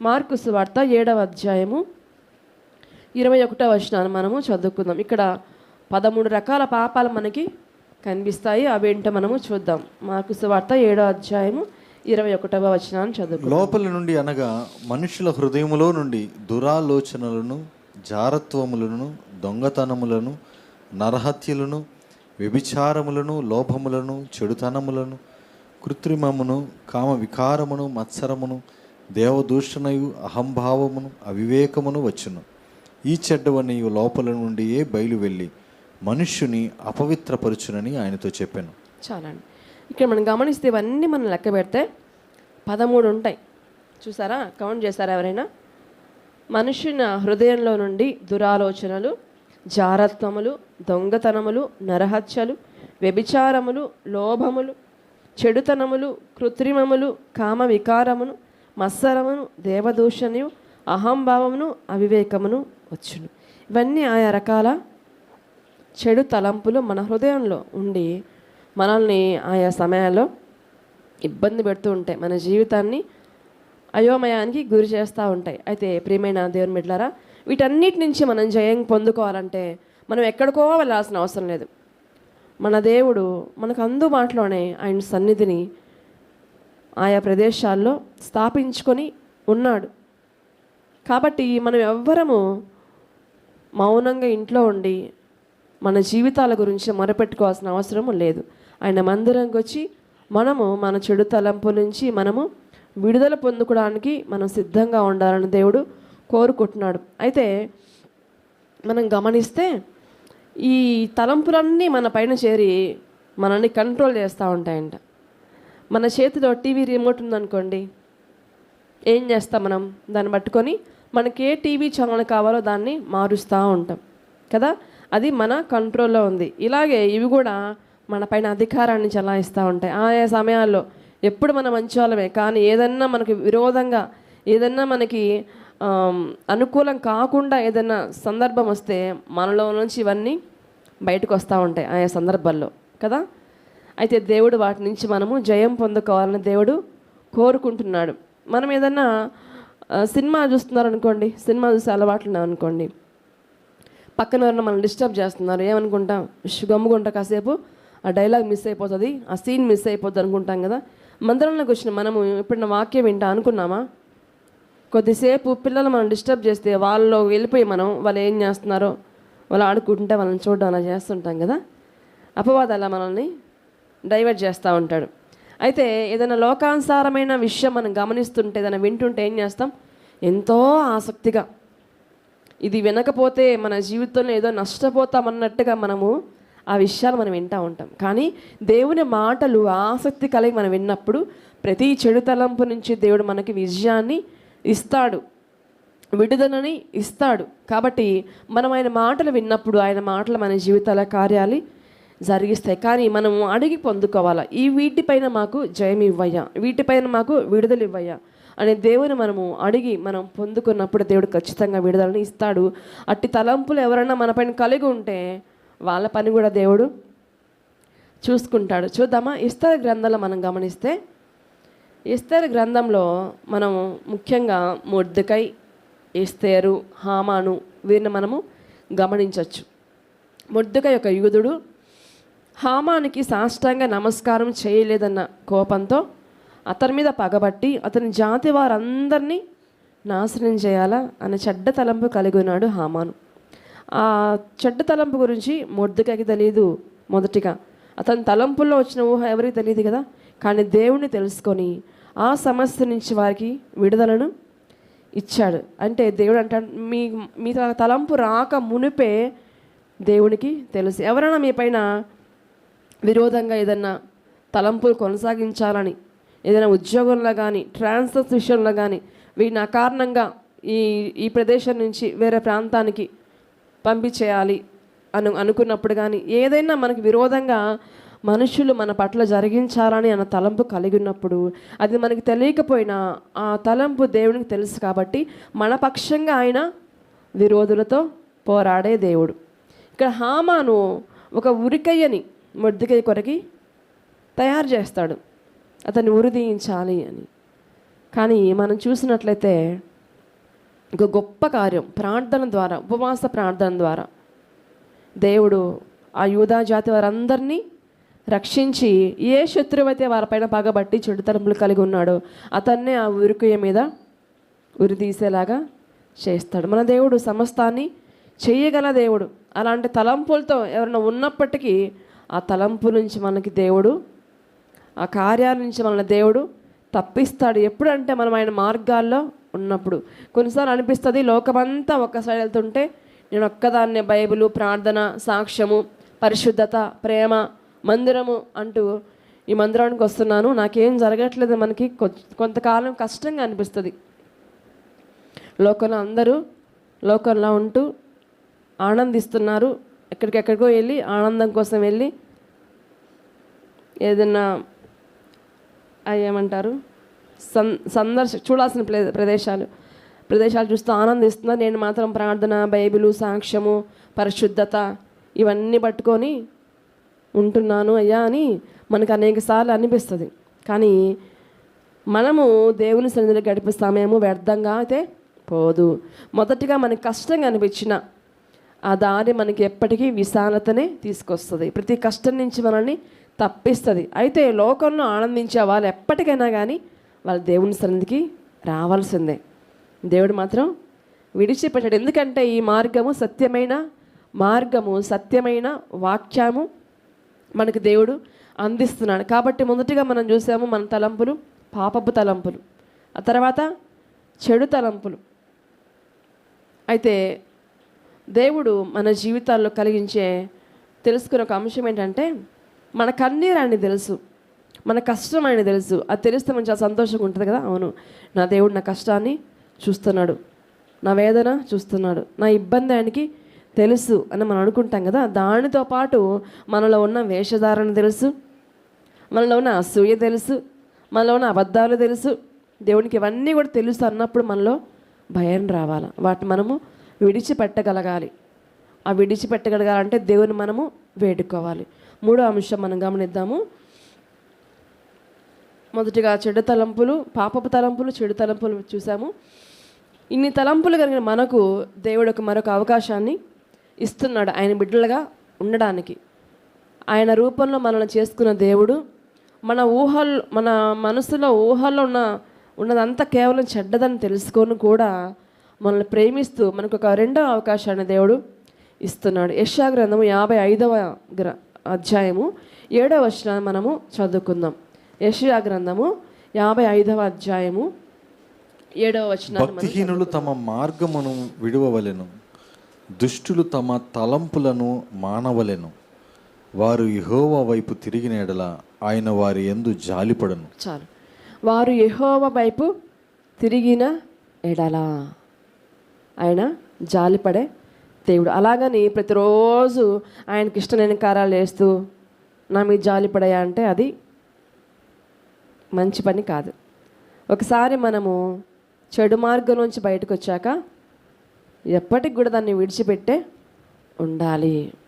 మార్కు సువార్త 7వ అధ్యాయము 21వ వచనాన్ని మనము చదువుకుందాం. ఇక్కడ 13 రకాల పాపాలు మనకి కనిపిస్తాయి, అవేంటో మనము చూద్దాం. మార్కు సువార్త 7వ అధ్యాయము 21వ వచనాన్ని చదువుకుందాం. లోపలి నుండి అనగా మనుషుల హృదయములో నుండి దురాలోచనలను, జారత్వములను, దొంగతనములను, నరహత్యలను, వ్యభిచారములను, లోభములను, చెడుతనములను, కృత్రిమమును, కామ వికారమును, మత్సరమును, దేవదూషణయు, అహంభావమును, అవివేకమును వచ్చును. ఈ చెడ్డవన్నీ లోపల నుండియే బయలు వెళ్ళి మనుష్యుని అపవిత్రపరచునని ఆయనతో చెప్పాను. చాలండి. ఇక్కడ మనం గమనిస్తే ఇవన్నీ మనం లెక్క పెడితే 13 ఉంటాయి. చూసారా? కౌంట్ చేశారా ఎవరైనా? మనుషుని హృదయంలో నుండి దురాలోచనలు, జారత్వములు, దొంగతనములు, నరహత్యలు, వ్యభిచారములు, లోభములు, చెడుతనములు, కృత్రిమములు, కామ వికారమును, మత్సరమును, దేవదూషణయు, అహంభావమును, అవివేకమును వచ్చును. ఇవన్నీ ఆయా రకాల చెడు తలంపులు మన హృదయంలో ఉండి మనల్ని ఆయా సమయాల్లో ఇబ్బంది పెడుతూ ఉంటాయి, మన జీవితాన్ని అయోమయానికి గురి చేస్తూ ఉంటాయి. అయితే ప్రియమైన దేవుని బిడ్డలారా, వీటన్నిటి నుంచి మనం జయం పొందుకోవాలంటే మనం ఎక్కడికో వెళ్ళాల్సిన అవసరం లేదు. మన దేవుడు మనకు అందుబాటులోనే ఆయన సన్నిధిని ఆయా ప్రదేశాల్లో స్థాపించుకొని ఉన్నాడు. కాబట్టి మనం ఎవ్వరము మౌనంగా ఇంట్లో ఉండి మన జీవితాల గురించి మొరపెట్టుకోవాల్సిన అవసరం లేదు. ఆయన మందిరంకి వచ్చి మనము మన చెడు తలంపు నుంచి మనము విడుదల పొందుకోవడానికి మనం సిద్ధంగా ఉండాలని దేవుడు కోరుకుంటున్నాడు. అయితే మనం గమనిస్తే ఈ తలంపులన్నీ మన పైన చేరి మనల్ని కంట్రోల్ చేస్తూ ఉంటాయంట. మన చేతిలో టీవీ రిమోట్ ఉందనుకోండి, ఏం చేస్తాం మనం? దాన్ని పట్టుకొని మనకి ఏ టీవీ ఛానల్ కావాలో దాన్ని మారుస్తూ ఉంటాం కదా. అది మన కంట్రోల్లో ఉంది. ఇలాగే ఇవి కూడా మన పైన అధికారాన్ని చలాయిస్తూ ఉంటాయి. ఆయా సమయాల్లో ఎప్పుడు మనం మంచి వాళ్ళమే, కానీ ఏదన్నా మనకి విరోధంగా, ఏదన్నా మనకి అనుకూలం కాకుండా ఏదైనా సందర్భం వస్తే మనలో నుంచి ఇవన్నీ బయటకు వస్తూ ఉంటాయి ఆయా సందర్భాల్లో కదా. అయితే దేవుడు వాటి నుంచి మనము జయం పొందుకోవాలని దేవుడు కోరుకుంటున్నాడు. మనం ఏదన్నా సినిమా చూస్తున్నారనుకోండి, సినిమా చూసే అలవాట్లు ఉన్నాయనుకోండి, పక్కన ఎవరైనా మనం డిస్టర్బ్ చేస్తున్నారు, ఏమనుకుంటాం? గమ్ముకుంటా, కాసేపు ఆ డైలాగ్ మిస్ అయిపోతుంది, ఆ సీన్ మిస్ అయిపోతుంది అనుకుంటాం కదా. మందిరంలోకి వచ్చిన మనము ఎప్పుడన్నా వాక్యం వింటా అనుకున్నామా? కొద్దిసేపు పిల్లలు మనం డిస్టర్బ్ చేస్తే వాళ్ళు వెళ్ళిపోయి వాళ్ళు ఏం చేస్తున్నారో వాళ్ళు ఆడుకుంటుంటే వాళ్ళని చూడడం అలా చేస్తుంటాం కదా. అపవాది అలా మనల్ని డైవర్ట్ చేస్తూ ఉంటాడు. అయితే ఏదైనా లోకానుసారమైన విషయం మనం గమనిస్తుంటే, ఏదైనా వింటుంటే ఏం చేస్తాం? ఎంతో ఆసక్తిగా, ఇది వినకపోతే మన జీవితంలో ఏదో నష్టపోతామన్నట్టుగా మనము ఆ విషయాలు మనం వింటూ ఉంటాం. కానీ దేవుని మాటలు ఆసక్తి కలిగి మనం విన్నప్పుడు ప్రతి చెడు తలంపు నుంచి దేవుడు మనకి విజయాన్ని ఇస్తాడు, విడుదలని ఇస్తాడు. కాబట్టి మనం ఆయన మాటలు విన్నప్పుడు ఆయన మాటలు మన జీవితాల కార్యాలు జరిగిస్తాయి. కానీ మనం అడిగి పొందుకోవాలా, ఈ వీటిపైన మాకు జయం ఇవ్వయ్యా, వీటిపైన మాకు విడుదల ఇవ్వయ్యా అనే దేవుని మనము అడిగి మనం పొందుకున్నప్పుడు దేవుడు ఖచ్చితంగా విడుదలని ఇస్తాడు. అట్టి తలంపులు ఎవరైనా మన పైన కలిగి ఉంటే వాళ్ళ పని కూడా దేవుడు చూసుకుంటాడు. చూద్దామా? ఎస్తేరు గ్రంథంలో మనం గమనిస్తే, ఎస్తేరు గ్రంథంలో మనం ముఖ్యంగా మొర్దెకై, ఎస్తేరు, హామాను వీరిని మనము గమనించవచ్చు. మొర్దెకై ఒక యూదుడు. హామానికి సాష్టాంగ నమస్కారం చేయలేదన్న కోపంతో అతని మీద పగబట్టి అతని జాతి వారందరినీ నాశనం చేయాలా అనే చెడ్డ తలంపు కలిగి ఉన్నాడు హామాను. ఆ చెడ్డ తలంపు గురించి మొర్దెకైకి తెలియదు. మొదటిగా అతని తలంపుల్లో వచ్చిన ఊహ ఎవరికి తెలియదు కదా. కానీ దేవుణ్ణి తెలుసుకొని ఆ సమస్య నుంచి వారికి విడుదలను ఇచ్చాడు. అంటే దేవుడు అంటాడు, మీ తలంపు రాక మునిపే దేవునికి తెలుసు. ఎవరైనా మీ పైన విరోధంగా ఏదన్నా తలంపులు కొనసాగించాలని, ఏదైనా ఉద్యోగంలో కానీ, ట్రాన్స్ఫర్స్ విషయంలో కానీ, వీటిని అకారణంగా ఈ ప్రదేశం నుంచి వేరే ప్రాంతానికి పంపించేయాలి అనుకున్నప్పుడు కానీ, ఏదైనా మనకి విరోధంగా మనుషులు మన పట్ల జరిగించాలని అన్న తలంపు కలిగి ఉన్నప్పుడు, అది మనకి తెలియకపోయినా ఆ తలంపు దేవునికి తెలుసు. కాబట్టి మన పక్షంగా ఆయన విరోధులతో పోరాడే దేవుడు. ఇక్కడ హామాను ఒక ఉరికయ్యని మొర్దెకై కొరకి తయారు చేస్తాడు, అతన్ని ఉరిదీయించాలి అని. కానీ మనం చూసినట్లయితే ఒక గొప్ప కార్యం, ప్రార్థన ద్వారా, ఉపవాస ప్రార్థన ద్వారా దేవుడు ఆ యూదా జాతి వారందరినీ రక్షించి, ఏ శత్రువైతే వారిపైన పగబట్టి చెడు తలంపులు కలిగి ఉన్నాడో అతన్నే ఆ ఉరికయ్య మీద ఉరి తీసేలాగా చేస్తాడు. మన దేవుడు సమస్తాన్ని చేయగల దేవుడు. అలాంటి తలంపులతో ఎవరైనా ఉన్నప్పటికీ ఆ తలంపు నుంచి మనకి దేవుడు, ఆ కార్యాల నుంచి మన దేవుడు తప్పిస్తాడు. ఎప్పుడంటే మనం ఆయన మార్గాల్లో ఉన్నప్పుడు. కొన్నిసార్లు అనిపిస్తుంది లోకమంతా ఒక్క సైడ్ వెళ్తుంటే నేను ఒక్కదాన్నే బైబిలు, ప్రార్థన, సాక్ష్యము, పరిశుద్ధత, ప్రేమ, మందిరము అంటూ ఈ మందిరానికి వస్తున్నాను, నాకేం జరగట్లేదు. మనకి కొంతకాలం కష్టంగా అనిపిస్తుంది. లోకంలో అందరూ లోకంలో ఉంటూ ఆనందిస్తున్నారు, ఎక్కడికెక్కడికో వెళ్ళి ఆనందం కోసం వెళ్ళి ఏదైనా ఏమంటారు చూడాల్సిన ప్రదేశాలు చూస్తూ ఆనందిస్తున్నారు. నేను మాత్రం ప్రార్థన, బైబిలు, సాక్ష్యము, పరిశుద్ధత ఇవన్నీ పట్టుకొని ఉంటున్నాను అయ్యా అని మనకు అనేక సార్లు అనిపిస్తుంది. కానీ మనము దేవుని సన్నిధిలో గడిపే సమయము వ్యర్థంగా అయితే పోదు. మొదటిగా మనకి కష్టంగా అనిపించిన ఆ దారి మనకి ఎప్పటికీ విశాలతనే తీసుకొస్తుంది, ప్రతి కష్టం నుంచి మనల్ని తప్పిస్తుంది. అయితే లోకంలో ఆనందించే వాళ్ళు ఎప్పటికైనా కానీ వాళ్ళు దేవుని సన్నిధికి రావాల్సిందే. దేవుడు మాత్రం విడిచిపెట్టాడు. ఎందుకంటే ఈ మార్గము సత్యమైన వాక్యము మనకు దేవుడు అందిస్తున్నాడు. కాబట్టి మొదటిగా మనం చూసాము, మన తలంపులు పాపపు తలంపులు. ఆ తర్వాత చెడు తలంపులు. అయితే దేవుడు మన జీవితాల్లో కలిగించే తెలుసుకునే ఒక అంశం ఏంటంటే, మన కన్నీరు ఆయన తెలుసు, మన కష్టం ఆయన తెలుసు. అది తెలిస్తే మనం చాలా సంతోషంగా ఉంటుంది కదా. అవును, నా దేవుడు నా కష్టాన్ని చూస్తున్నాడు, నా వేదన చూస్తున్నాడు, నా ఇబ్బంది ఆయనకి తెలుసు అని మనం అనుకుంటాం కదా. దానితో పాటు మనలో ఉన్న వేషధారణ తెలుసు, మనలో ఉన్న అసూయ తెలుసు, మనలో ఉన్న అబద్ధాలు తెలుసు. దేవునికి ఇవన్నీ కూడా తెలుసు అన్నప్పుడు మనలో భయం రావాలి. వాటిని మనము విడిచిపెట్టగలగాలి. ఆ విడిచిపెట్టగలగాలంటే దేవుని మనము వేడుకోవాలి. మూడో అంశం మనం గమనిద్దాము. మొదటిగా చెడు తలంపులు, పాపపు తలంపులు, చెడు తలంపులు చూసాము. ఇన్ని తలంపులు కలిగిన మనకు దేవుడు మరొక అవకాశాన్ని ఇస్తున్నాడు ఆయన బిడ్డలుగా ఉండడానికి. ఆయన రూపంలో మనల్ని చేసుకున్న దేవుడు మన మనసులో ఊహల్లో ఉన్నదంతా కేవలం చెడ్డదని తెలుసుకొని కూడా మనల్ని ప్రేమిస్తూ మనకు ఒక రెండో అవకాశాన్ని దేవుడు ఇస్తున్నాడు. యెషయా గ్రంథము 55వ అధ్యాయము 7వ వచనాన్ని మనము చదువుకుందాం. యెషయా గ్రంథము 55వ అధ్యాయము 7వ వచనాన్ని. భక్తిహీనులు తమ మార్గమును విడువవలెను, దుష్టులు తమ తలంపులను మానవలెను. వారు యెహోవా వైపు తిరిగిన ఎడల ఆయన వారి యందు జాలిపడను. చాలు. వారు యెహోవా వైపు తిరిగిన ఎడల ఆయన జాలిపడే దేవుడు. అలాగని ప్రతిరోజు ఆయనకి ఇష్టమైన కార్యాలు చేస్తూ నా మీద జాలిపడాయా అంటే అది మంచి పని కాదు. ఒకసారి మనము చెడు మార్గం నుంచి బయటకు వచ్చాక ఎప్పటికి కూడా దాన్ని విడిచిపెట్టే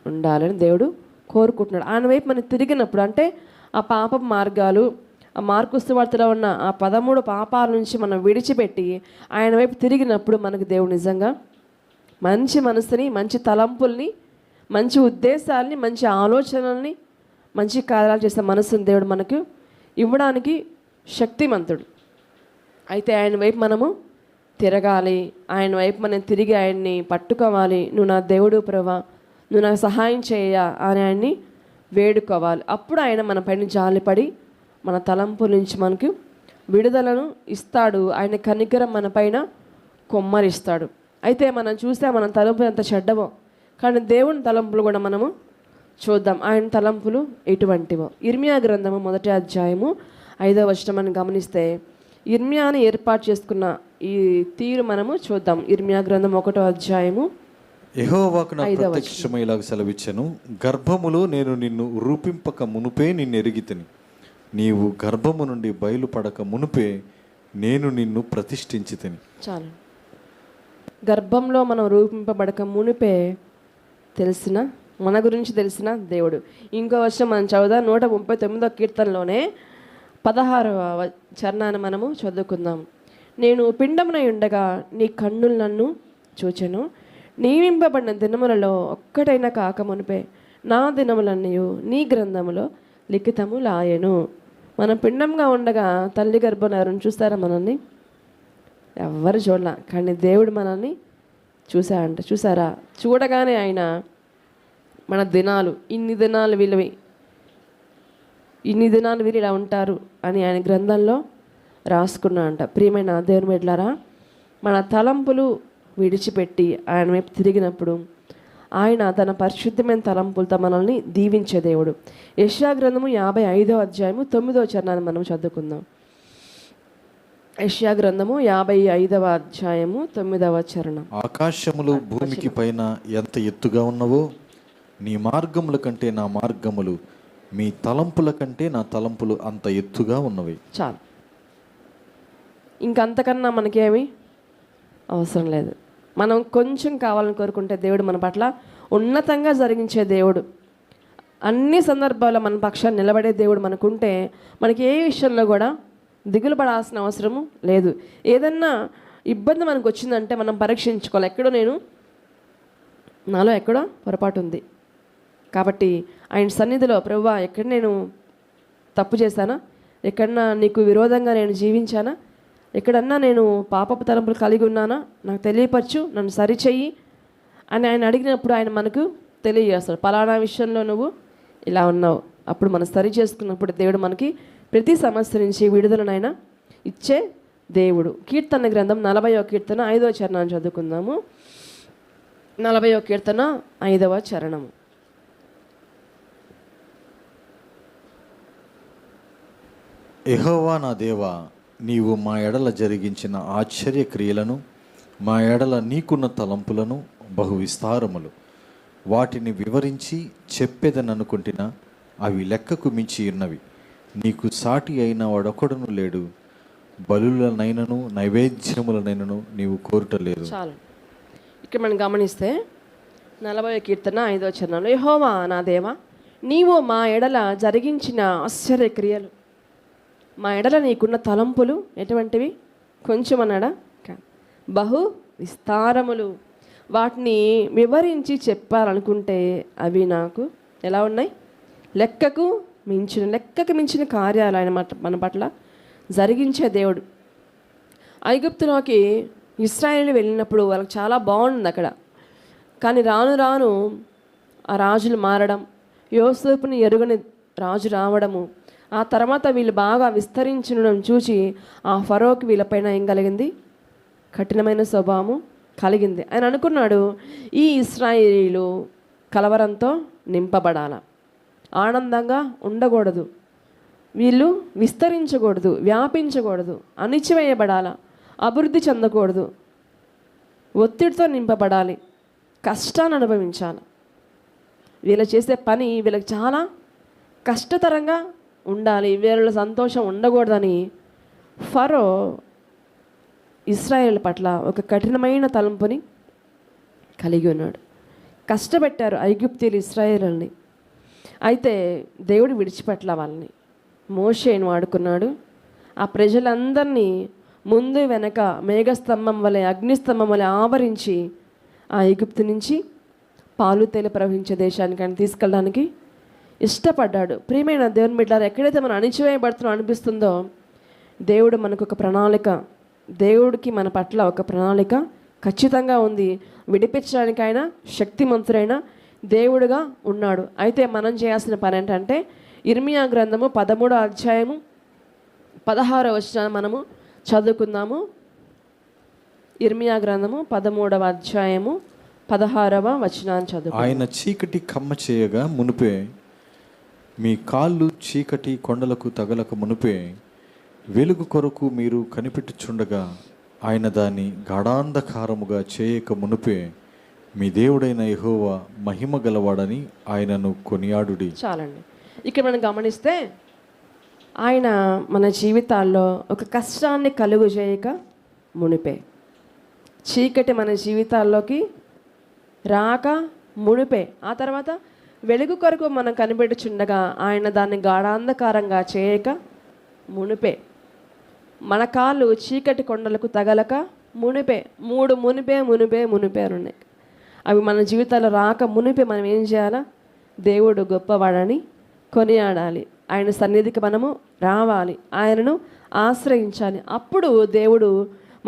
ఉండాలని దేవుడు కోరుకుంటున్నాడు. ఆయన వైపు మనం తిరిగినప్పుడు, అంటే ఆ పాప మార్గాలు, ఆ మార్కుస్తు వార్తలో ఉన్న ఆ 13 పాపాల నుంచి మనం విడిచిపెట్టి ఆయన వైపు తిరిగినప్పుడు మనకు దేవుడు నిజంగా మంచి మనసుని, మంచి తలంపుల్ని, మంచి ఉద్దేశాలని, మంచి ఆలోచనల్ని, మంచి కార్యాలు చేసే మనసుని దేవుడు మనకు ఇవ్వడానికి శక్తిమంతుడు. అయితే ఆయన వైపు మనము తిరగాలి. ఆయన వైపు మనం తిరిగి ఆయన్ని పట్టుకోవాలి. నువ్వు నా దేవుడు ప్రభువా, నువ్వు నాకు సహాయం చేయ అని ఆయన్ని వేడుకోవాలి. అప్పుడు ఆయన మన పైన జాలిపడి మన తలంపుల నుంచి మనకు విడుదలను ఇస్తాడు. ఆయన కనికరం మన పైన కొమ్మరిస్తాడు. అయితే మనం చూస్తే మన తలంపులు ఎంత చెడ్డవో, కానీ దేవుని తలంపులు కూడా మనము చూద్దాం. ఆయన తలంపులు ఎటువంటివో. ఇర్మియా గ్రంథము 1వ అధ్యాయము 5వ వచనం మనం గమనిస్తే ఇర్మియాని ఏర్పాటు చేసుకున్న ఈ తీరు మనము చూద్దాం. ఇర్మియా గ్రంథం 1వ అధ్యాయము యెహోవాకు నాకు ప్రత్యక్షమై ఇలాగ సెలవిచ్చెను, గర్భములో నేను నిన్ను రూపింపక మునుపే నిన్ను ఎరిగితిని, నీవు గర్భము నుండి బయలుపడక మునుపే నేను నిన్ను ప్రతిష్ఠించితిని. చాలు. గర్భంలో మనం రూపింపబడక మునిపే మన గురించి తెలిసిన దేవుడు. ఇంకో వర్షం మనం చదువుదాం. 139వ కీర్తనలోనే 16వ చరణాన్ని మనము చదువుకుందాం. నేను పిండమునై ఉండగా నీ కన్నులు నన్ను చూచెను, నియమింపబడిన దినములలో ఒక్కటైనా కాక మునిపే నా దినములన్నీ నీ గ్రంథములో లిఖితము లాయెను. మనం పిండంగా ఉండగా తల్లి గర్భం ఎవరిని చూస్తారా? మనల్ని ఎవరు చూడాల, కానీ దేవుడు మనల్ని చూసారా? చూడగానే ఆయన మన దినాలు, ఇన్ని దినాలు వీళ్ళు ఇలా ఉంటారు అని ఆయన గ్రంథంలో రాసుకున్నా అంట. ప్రియమైన దేవుని బిడ్డలారా, మన తలంపులు విడిచిపెట్టి ఆయన వైపు తిరిగినప్పుడు ఆయన తన పరిశుద్ధమైన తలంపులతో మనల్ని దీవించే దేవుడు. యెషయా గ్రంథము 55వ అధ్యాయము 9వ చరణాన్ని మనం చదువుకుందాం. యెషయా గ్రంథము 55వ అధ్యాయము 9వ చరణం. ఆకాశములు భూమికి పైన ఎంత ఎత్తుగా ఉన్నవో నీ మార్గముల కంటే నా మార్గములు, మీ తలంపుల కంటే నా తలంపులు అంత ఎత్తుగా ఉన్నవి. చాలు. ఇంకంతకన్నా మనకేమీ అవసరం లేదు. మనం కొంచెం కావాలని కోరుకుంటే దేవుడు మన పట్ల ఉన్నతంగా జరిగించే దేవుడు. అన్ని సందర్భాల్లో మన పక్షాన్ని నిలబడే దేవుడు మనకుంటే మనకి ఏ విషయంలో కూడా దిగులు పడాల్సిన అవసరము లేదు. ఏదన్నా ఇబ్బంది మనకు వచ్చిందంటే మనం పరీక్షించుకోవాలి, నాలో ఎక్కడో పొరపాటు ఉంది కాబట్టి ఆయన సన్నిధిలో ప్రభువా, ఎక్కడ నేను తప్పు చేశానా, ఎక్కడన్నా నీకు విరోధంగా నేను జీవించానా, ఎక్కడన్నా నేను పాపపు తలంపులు కలిగి ఉన్నానా, నాకు తెలియపరచు, నన్ను సరిచెయ్యి అని ఆయన అడిగినప్పుడు ఆయన మనకు తెలియజేస్తాడు. పలానా విషయంలో నువ్వు ఇలా ఉన్నావు. అప్పుడు మనం సరి చేసుకున్నప్పుడు దేవుడు మనకి ప్రతి సమస్య నుంచి విడుదలనైనా ఇచ్చే దేవుడు. కీర్తన గ్రంథం 40వ కీర్తన 5వ చరణాన్ని చదువుకుందాము. 40వ కీర్తన 5వ చరణము. యెహోవా నా దేవా, నీవు మా ఎడల జరిగించిన ఆశ్చర్య క్రియలను, మా ఎడల నీకున్న తలంపులను బహు విస్తారములు. వాటిని వివరించి చెప్పేదననుకుంటున్నా అవి లెక్కకు మించి ఉన్నవి. నీకు సాటి అయిన వాడొకడును లేడు. బలులనైనను నైవేద్యములనైనను నీవు కోరుటలేదు. చాలు. ఇక్కడ మనం గమనిస్తే 40వ కీర్తన 5వ చరణంలో, యెహోవా నా దేవా, నీవు మా ఎడల జరిగించిన ఆశ్చర్య క్రియలు, మా ఎడల నీకున్న తలంపులు ఎటువంటివి? కొంచెం అన్నాడా? బహు విస్తారములు. వాటిని వివరించి చెప్పాలనుకుంటే అవి నాకు ఎలా ఉన్నాయి? లెక్కకు మించిన కార్యాలు ఆయన మన పట్ల జరిగించే దేవుడు. ఐగుప్తులోకి ఇశ్రాయేలు వెళ్ళినప్పుడు వాళ్ళకి చాలా బాగుంది అక్కడ. కానీ రాను రాను ఆ రాజులు మారడం, యోసేపుని ఎరుగని రాజు రావడము, ఆ తర్వాత వీళ్ళు బాగా విస్తరించడం చూసి ఆ ఫరోకి వీళ్ళపైన ఏం కలిగింది? కఠినమైన స్వభావము కలిగింది. ఆయన అనుకున్నాడు, ఈ ఇశ్రాయేలీలు కలవరంతో నింపబడాల, ఆనందంగా ఉండకూడదు, వీళ్ళు విస్తరించకూడదు, వ్యాపించకూడదు, అణిచివేయబడాల, అభివృద్ధి చెందకూడదు, ఒత్తిడితో నింపబడాలి, కష్టాన్ని అనుభవించాలి. వీళ్ళు చేసే పని వీళ్ళకి చాలా కష్టతరంగా ఉండాలి, వీళ్ళ సంతోషం ఉండకూడదని ఫరో ఇశ్రాయేల్ పట్ల ఒక కఠినమైన తలంపుని కలిగి ఉన్నాడు. కష్టపెట్టారు ఐగుప్తీయులు ఇశ్రాయేలుని. అయితే దేవుడు విడిచిపెట్ల వాళ్ళని. మోషేను వాడుకున్నాడు. ఆ ప్రజలందరినీ ముందు వెనక మేఘస్తంభం వలె అగ్నిస్తంభం వలె ఆవరించి ఆ ఐగుప్తు నుంచి పాలు తేలి ప్రవహించే దేశానికి ఆయన తీసుకెళ్ళడానికి ఇష్టపడ్డాడు. ప్రియమైన దేవుని బిడ్డలారా, ఎక్కడైతే మనం అణిచివేయబడుతున్నాం అనిపిస్తుందో దేవుడు మనకు ఒక ప్రణాళిక, దేవుడికి మన పట్ల ఒక ప్రణాళిక ఖచ్చితంగా ఉంది. విడిపించడానికి ఆయన శక్తిమంతుడైన దేవుడుగా ఉన్నాడు. అయితే మనం చేయాల్సిన పని ఏంటంటే ఇర్మియా గ్రంథము 13వ అధ్యాయము 16వ వచనం మనము చదువుకుందాము. ఇర్మియా గ్రంథము 13వ అధ్యాయము 16వ వచనాన్ని చదువు. ఆయన చీకటి కమ్మ చేయగా మునుపే, మీ కాళ్ళు చీకటి కొండలకు తగలక మునుపే, వెలుగు కొరకు మీరు కనిపెట్టుచుండగా ఆయన దాన్ని గాఢాంధకారముగా చేయక మునుపే, మీ దేవుడైన యెహోవా మహిమ గలవాడని ఆయనను కొనియాడుడి. చాలండి. ఇక్కడ మనం గమనిస్తే ఆయన మన జీవితాల్లో ఒక కష్టాన్ని కలుగు చేయక మునిపే, చీకటి మన జీవితాల్లోకి రాక మునిపే, ఆ తర్వాత వెలుగు కొరకు మనం కనిపెట్టుచుండగా ఆయన దాన్ని గాఢాంధకారంగా చేయక మునిపే, మన కాళ్ళు చీకటి కొండలకు తగలక మునిపే. 3 మునిపే అని ఉన్నాయి. అవి మన జీవితాల్లో రాక మునిపే మనం ఏం చేయాలా? దేవుడు గొప్పవాడని కొనియాడాలి, ఆయన సన్నిధికి మనము రావాలి, ఆయనను ఆశ్రయించాలి. అప్పుడు దేవుడు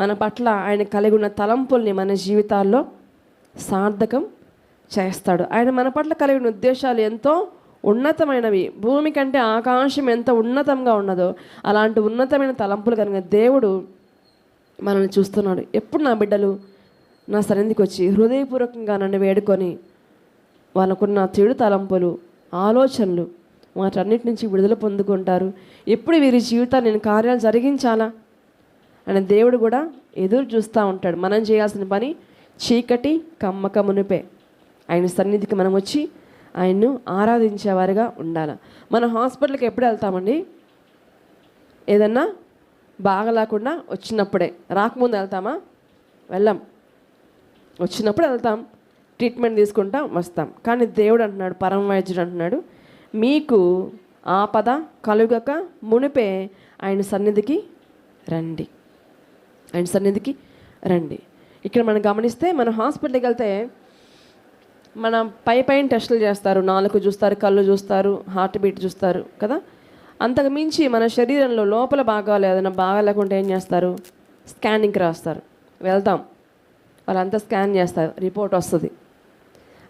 మన పట్ల ఆయన కలిగి ఉన్న తలంపుల్ని మన జీవితాల్లో సార్థకం చేస్తాడు. ఆయన మన పట్ల కలిగిన ఉద్దేశాలు ఎంతో ఉన్నతమైనవి. భూమి కంటే ఆకాశం ఎంత ఉన్నతంగా ఉన్నదో అలాంటి ఉన్నతమైన తలంపులు కలిగిన దేవుడు మనల్ని చూస్తున్నాడు. ఎప్పుడు నా బిడ్డలు నా సన్నిధికి వచ్చి హృదయపూర్వకంగా నన్ను వేడుకొని వాళ్ళకున్న చెడు తలంపులు, ఆలోచనలు, వాటన్నిటి నుంచి విడుదల పొందుకుంటారు. ఎప్పుడు వీరి జీవితాన్ని నేను కార్యాలు జరిగించాలా అని దేవుడు కూడా ఎదురు చూస్తూ ఉంటాడు. మనం చేయాల్సిన పని చీకటి కమ్మక మునిపే ఆయన సన్నిధికి మనం వచ్చి ఆయన్ను ఆరాధించేవారుగా ఉండాలి. మనం హాస్పిటల్కి ఎప్పుడు వెళ్తామండి? ఏదన్నా బాగలేకుండా వచ్చినప్పుడే. రాకముందు వెళ్తామా? వెళ్ళాం. వచ్చినప్పుడు వెళ్తాం, ట్రీట్మెంట్ తీసుకుంటాం, వస్తాం. కానీ దేవుడు అంటున్నాడు, పరమ వైద్యుడు అంటున్నాడు, మీకు ఆపద కలుగక మునిపే ఆయన సన్నిధికి రండి, ఆయన సన్నిధికి రండి. ఇక్కడ మనం గమనిస్తే మనం హాస్పిటల్కి వెళ్తే మన పైన టెస్టులు చేస్తారు, నాలుక చూస్తారు, కళ్ళు చూస్తారు, హార్ట్ బీట్ చూస్తారు కదా. అంతకు మించి మన శరీరంలో లోపల భాగాలు ఏదైనా బాగాలేకుంటే ఏం చేస్తారు? స్కానింగ్కి రాస్తారు. వెళ్తాం, వాళ్ళంతా స్కాన్ చేస్తారు, రిపోర్ట్ వస్తుంది.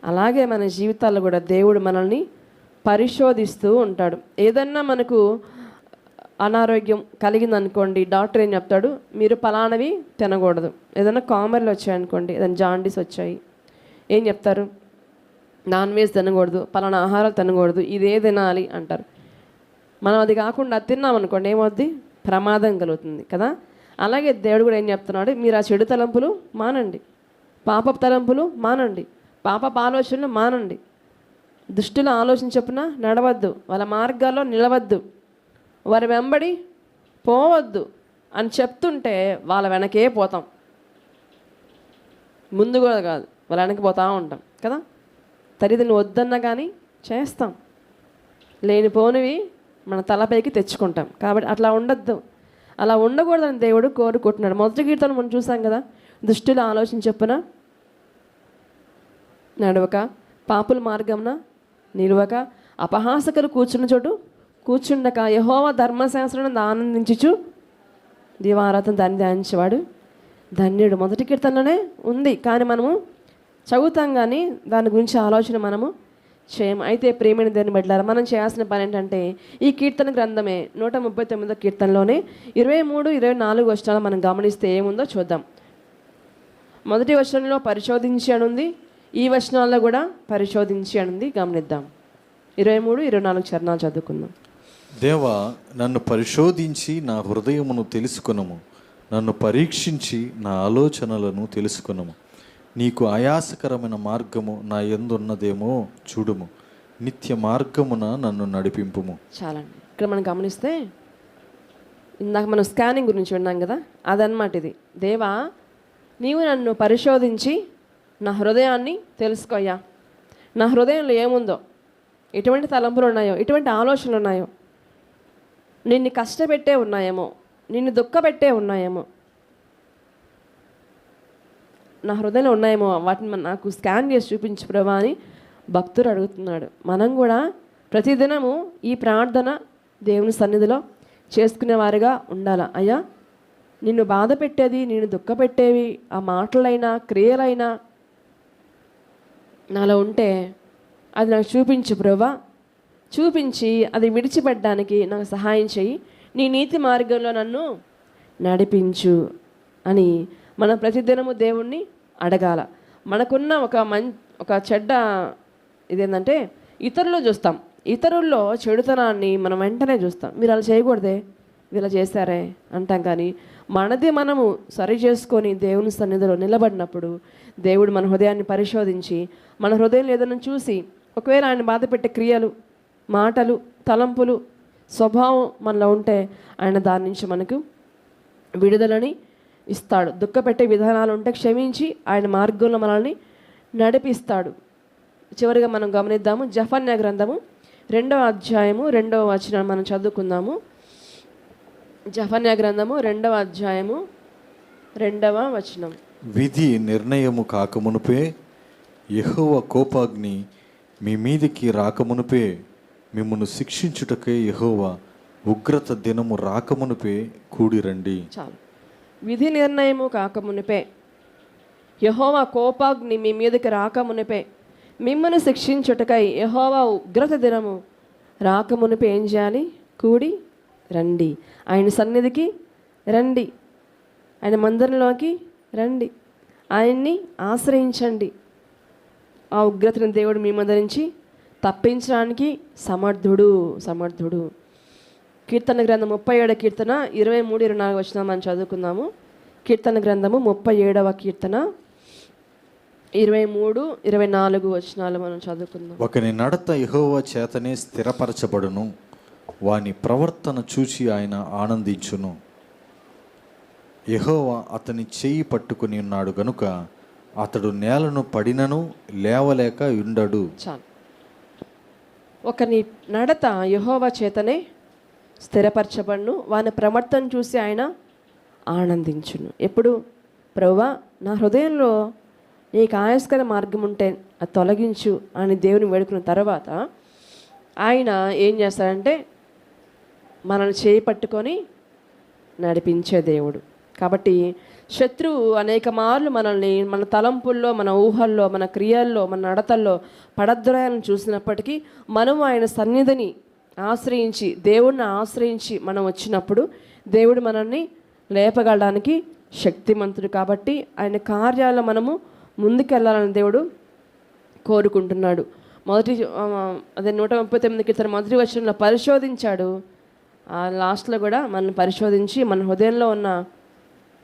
అలాగే మన జీవితాల్లో కూడా దేవుడు మనల్ని పరిశోధిస్తూ ఉంటాడు. ఏదన్నా మనకు అనారోగ్యం కలిగింది అనుకోండి, డాక్టర్ ఏం చెప్తాడు, మీరు పలానవి తినకూడదు. ఏదైనా కామెర్లు వచ్చాయనుకోండి, ఏదైనా జాండీస్ వచ్చాయి, ఏం చెప్తారు, నాన్ వెజ్ తినకూడదు, పలానా ఆహారాలు తినకూడదు, ఇదే తినాలి అంటారు. మనం అది కాకుండా తిన్నామనుకోండి ఏమవుద్ది, ప్రమాదం కలుగుతుంది కదా. అలాగే దేవుడు కూడా ఏం చెప్తున్నాడు, మీరు ఆ చెడు తలంపులు మానండి, పాపపు తలంపులు మానండి, పాపపు ఆలోచనలు మానండి, దుష్టుల ఆలోచన చొప్పున నడవద్దు, వాళ్ళ మార్గాల్లో నిలవద్దు, వారి వెంబడి పోవద్దు అని చెప్తుంటే వాళ్ళ వెనకే పోతాం, ముందు కూడా కాదు, వాళ్ళ వెనక్కి పోతూ ఉంటాం కదా. తల్లిదండ్రులు వద్దన్నా కానీ చేస్తాం, లేనిపోనివి మన తలపైకి తెచ్చుకుంటాం. కాబట్టి అట్లా ఉండద్దు, అలా ఉండకూడదని దేవుడు కోరుకుంటున్నాడు. మొదటి కీర్తన మనం చూసాం కదా, దుష్టుల ఆలోచన చొప్పున నడవక, పాపుల మార్గంన నిలువక, అపహాసకులు కూర్చున్న చోటు కూర్చుండక, యెహోవా ధర్మశాస్త్రం ఆనందించుచు దీవారాత్రం దాన్ని ధ్యానించేవాడు ధన్యుడు. మొదటి కీర్తనలోనే ఉంది, కానీ మనము చదువుతాం కానీ దాని గురించి ఆలోచన మనము చేయము. అయితే ప్రేమైన దేని బిడ్డలారా, మనం చేయాల్సిన పని ఏంటంటే ఈ కీర్తన గ్రంథమే 139వ కీర్తనలోనే 23, 24 వచనాలు మనం గమనిస్తే ఏముందో చూద్దాం. మొదటి వచనంలో పరిశోధించి అనుంది, ఈ వచనాల్లో కూడా పరిశోధించి అనుంది. గమనిద్దాం. 23, 24 చరణాలు చదువుకుందాం. దేవా, నన్ను పరిశోధించి నా హృదయమును తెలుసుకొనుము, నన్ను పరీక్షించి నా ఆలోచనలను తెలుసుకొనుము. నీకు ఆయాసకరమైన మార్గము నా యందున్నదేమో చూడుము, నిత్య మార్గమున నన్ను నడిపింపుము. చాలండి. ఇక్కడ మనం గమనిస్తే ఇందాక మనం స్కానింగ్ గురించి విన్నాం కదా, అదనమాట ఇది. దేవా, నీవు నన్ను పరిశోధించి నా హృదయాన్ని తెలుసుకోయ్యా, నా హృదయంలో ఏముందో, ఎటువంటి తలంపులు ఉన్నాయో, ఎటువంటి ఆలోచనలు ఉన్నాయో, నిన్ను కష్టపెట్టే ఉన్నాయేమో, నిన్ను దుఃఖపెట్టే ఉన్నాయేమో, నా హృదయంలో ఉన్నాయేమో, వాటిని నాకు స్కాన్ చేసి చూపించు ప్రభా అని భక్తుడు అడుగుతున్నాడు. మనం కూడా ప్రతిదినము ఈ ప్రార్థన దేవుని సన్నిధిలో చేసుకునేవారిగా ఉండాలి. అయ్యా, నిన్ను బాధ పెట్టేది, నిన్ను దుఃఖపెట్టేవి ఆ మాటలైనా క్రియలైనా నాలో ఉంటే అది నాకు చూపించు ప్రభా, చూపించి అది విడిచిపెట్టడానికి నాకు సహాయం చేయి, నీ నీతి మార్గంలో నన్ను నడిపించు అని మనం ప్రతిదినము దేవుణ్ణి అడగాల. మనకున్న ఒక చెడ్డ ఇదేంటంటే ఇతరులు చూస్తాం, ఇతరుల్లో చెడుతనాన్ని మనం వెంటనే చూస్తాం. మీరు అలా చేయకూడదే, వీళ్ళు చేశారే అంటాం. కానీ మనది మనము సరి చేసుకొని దేవుని సన్నిధిలో నిలబడినప్పుడు దేవుడు మన హృదయాన్ని పరిశోధించి మన హృదయంలో ఏదైనా చూసి ఒకవేళ ఆయన బాధ పెట్టే క్రియలు, మాటలు, తలంపులు, స్వభావం మనలో ఉంటే ఆయన దాని నుంచి మనకు విడుదలని ఇస్తాడు. దుఃఖపెట్టే విధానాలు ఉంటే క్షమించి ఆయన మార్గంలో మనల్ని నడిపిస్తాడు. చివరిగా మనం గమనిద్దాము, జఫన్యా గ్రంథము 2వ అధ్యాయము 2వ వచనం మనం చదువుకుందాము. జఫన్యా గ్రంథము 2వ అధ్యాయము 2వ వచనం. విధి నిర్ణయము కాకమునుపే, యెహోవా కోపాగ్ని మీ మీదికి రాకమునుపే, మిమ్మును శిక్షించుటకే యెహోవా ఉగ్రత దినము రాకమునుపే కూడిరండి. చాలు. విధి నిర్ణయము కాకమునిపే, యెహోవా కోపాగ్ని మీ మీదకి రాకమునిపే, మిమ్మల్ని శిక్షించుటకై యెహోవా ఉగ్రత దినము రాకమునిపే ఏం చేయాలి? కూడి రండి, ఆయన సన్నిధికి రండి, ఆయన మందిరంలోకి రండి, ఆయన్ని ఆశ్రయించండి. ఆ ఉగ్రతను దేవుడు మీ మీద నుంచి తప్పించడానికి సమర్థుడు. కీర్తన గ్రంథం 37వ కీర్తన 23, 24 వచనం మనం చదువుకుందాము. కీర్తన గ్రంథము 37వ కీర్తన 23, 24 వచనాలు మనం చదువుకుందాం. ఒకని నడత యెహోవా చేతనే స్థిరపరచబడును, వాని ప్రవర్తన చూచి ఆయన ఆనందించును. యెహోవా అతని చేయి పట్టుకుని ఉన్నాడు గనుక అతడు నేలను పడినను లేవలేక ఉండడు. చాలు. ఒకని నడత యెహోవా చేతనే స్థిరపరచబడును, వాని ప్రవర్తన చూసి ఆయన ఆనందించును. ఎప్పుడు? ప్రభువా, నా హృదయంలో నీకు ఆయాస్కర మార్గం ఉంటే అది తొలగించు అని దేవుని వేడుకున్న తర్వాత ఆయన ఏం చేస్తాడంటే మనల్ని చేయి పట్టుకొని నడిపించే దేవుడు. కాబట్టి శత్రువు అనేక మార్లు మనల్ని మన తలంపుల్లో, మన ఊహల్లో, మన క్రియల్లో, మన నడతల్లో పడద్రోయాలను చూసినప్పటికీ మనం ఆయన సన్నిధిని ఆశ్రయించి, దేవుడిని ఆశ్రయించి మనం వచ్చినప్పుడు దేవుడు మనల్ని లేపగలడానికి శక్తిమంతుడు. కాబట్టి ఆయన కార్యాలు మనము ముందుకెళ్ళాలని దేవుడు కోరుకుంటున్నాడు. అదే 139 కీర్తన మొదటి వచనంలో పరిశోధించాడు. ఆ లాస్ట్లో కూడా మనం పరిశోధించి మన హృదయంలో ఉన్న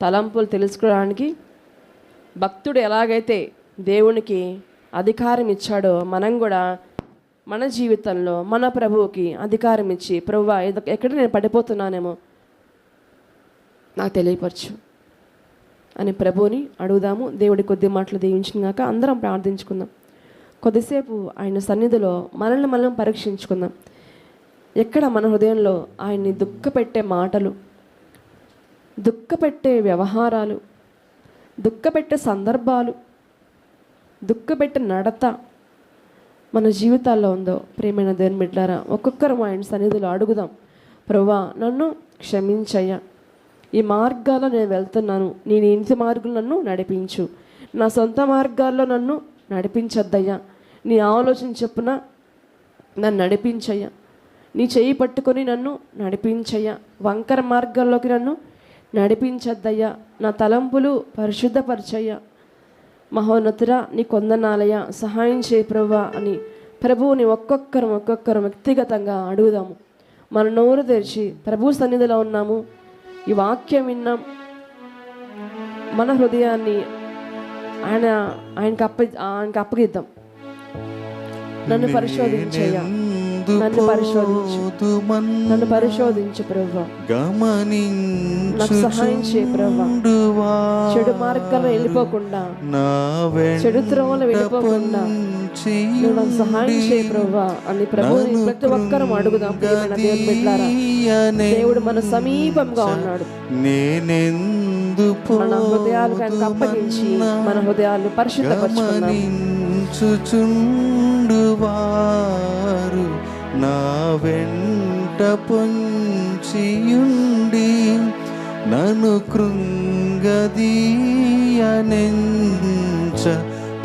తలంపులు తెలుసుకోవడానికి భక్తుడు ఎలాగైతే దేవునికి అధికారం ఇచ్చాడో మనం కూడా మన జీవితంలో మన ప్రభువుకి అధికారం ఇచ్చి, ప్రభువా ఎక్కడ నేను పడిపోతున్నానేమో నాకు తెలియపరచు అని ప్రభువుని అడుగుదాము. దేవుడి కొద్ది మాటలు దీవించినాక అందరం ప్రార్థించుకుందాం. కొద్దిసేపు ఆయన సన్నిధిలో మనల్ని మనం పరీక్షించుకుందాం. ఎక్కడ మన హృదయంలో ఆయన్ని దుఃఖపెట్టే మాటలు, దుఃఖపెట్టే వ్యవహారాలు, దుఃఖపెట్టే సందర్భాలు, దుఃఖపెట్టే నడత మన జీవితాల్లో ఉందో ప్రియమైన దేవుని బిడ్డలారా, ఒక్కొక్కరు ఆయన సన్నిధిలో అడుగుదాం. ప్రభువా నన్ను క్షమించయ్యా, ఈ మార్గాల్లో నేను వెళ్తున్నాను, నేను ఇంటి మార్గంలో నన్ను నడిపించు, నా సొంత మార్గాల్లో నన్ను నడిపించద్దయ్యా, నీ ఆలోచన చొప్పున నన్ను నడిపించయ్యా, నీ చెయ్యి పట్టుకొని నన్ను నడిపించయ్యా, వంకర మార్గాల్లోకి నన్ను నడిపించద్దయ్యా, నా తలంపులు పరిశుద్ధపరచయ్యా, మహోన్నతురా నీ కొందనాలయ్యా, సహాయం చేయి ప్రభువా అని ప్రభువుని ఒక్కొక్కరు వ్యక్తిగతంగా అడుగుదాము. మన నోరు తెరిచి ప్రభు సన్నిధిలో ఉన్నాము, ఈ వాక్యం విన్నాం, మన హృదయాన్ని ఆయనకి అప్పగిద్దాం. నన్ను పరిశోధించయ్యా, నన్ను పరిశోధించు ప్రభువా, నాకు సహాయం చేయ ప్రభువా, చెడు మార్గాల్లో వెళ్ళిపోకుండా, చెడు త్రోవలో వెళ్ళిపోకుండా నువ్వు నాకు సహాయం చేయ ప్రభువా అని ప్రభువుని ప్రతి ఒక్కరూ అడుగుదాం. ప్రియమైన దేవుని బిడ్డలారా, దేవుడు మన సమీపంగా ఉన్నాడు. మన హృదయాలు ఆయనకు అప్పగించి మన హృదయాలు పరిశుద్ధపరచుకున్నాం. చుచుండువారు నా వెంట పొంచియుండి నన్ను కృంగదీయనెంచ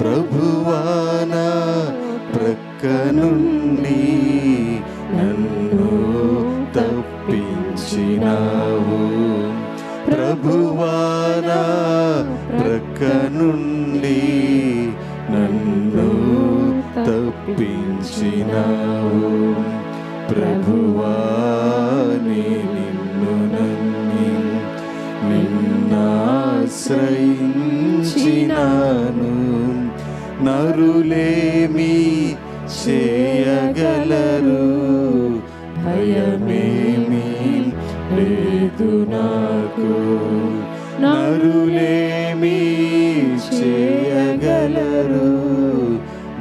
ప్రభువానా ప్రక్క నుండి నన్ను తప్పించినావు. ప్రభువానా ప్రక్క నుండి నన్ను తప్పించినావు. ప్రభువా నిన్ను నమ్మి నిన్నాశ్రయించినాను. నరులేమి చేయగలరు, భయమేమి లేదు నాకు. నరులేమి చేయగలరు,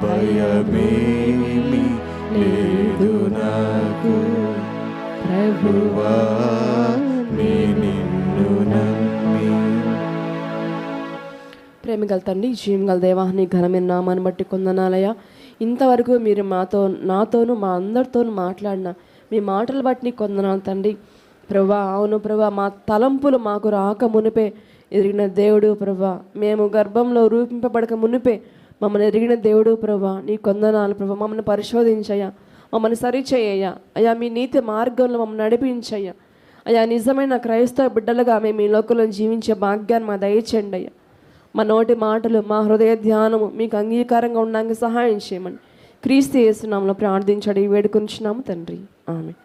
భయమేమి లేదు నాకు. ప్రభువా నిన్ను నమ్మి. ప్రేమగల తండ్రి, జీవగల దేవా, నీ ఘనమైన నామాన్ని బట్టి కొందనాలయ్యా. ఇంతవరకు మీరు నాతోనూ మా అందరితోనూ మాట్లాడిన మీ మాటలు బట్టి నీ కొందనాలు తండ్రి. ప్రభువా అవును ప్రభువా, మా తలంపులు మాకు రాక మునిపే ఎరిగిన దేవుడు ప్రభువా, మేము గర్భంలో రూపింపబడక మునిపే మమ్మల్ని ఎరిగిన దేవుడు ప్రభువా, నీ కొందనాలు ప్రభువా. మమ్మల్ని పరిశోధించయ్యా, మమ్మల్ని సరిచేయ్యా అయ్యా, మీ నీతి మార్గంలో మమ్మల్ని నడిపించయ్యా అయ్యా. నిజమైన క్రైస్తవ బిడ్డలుగా మేము ఈ లోకంలో జీవించే భాగ్యాన్ని మా దయచేయండి అయ్యా. మా నోటి మాటలు, మా హృదయ ధ్యానము మీకు అంగీకారంగా ఉండడానికి సహాయం చేయమని క్రీస్తు యేసు నామములో ప్రార్థించడి వేడుకొనిచున్నాము తండ్రి, ఆమేన్.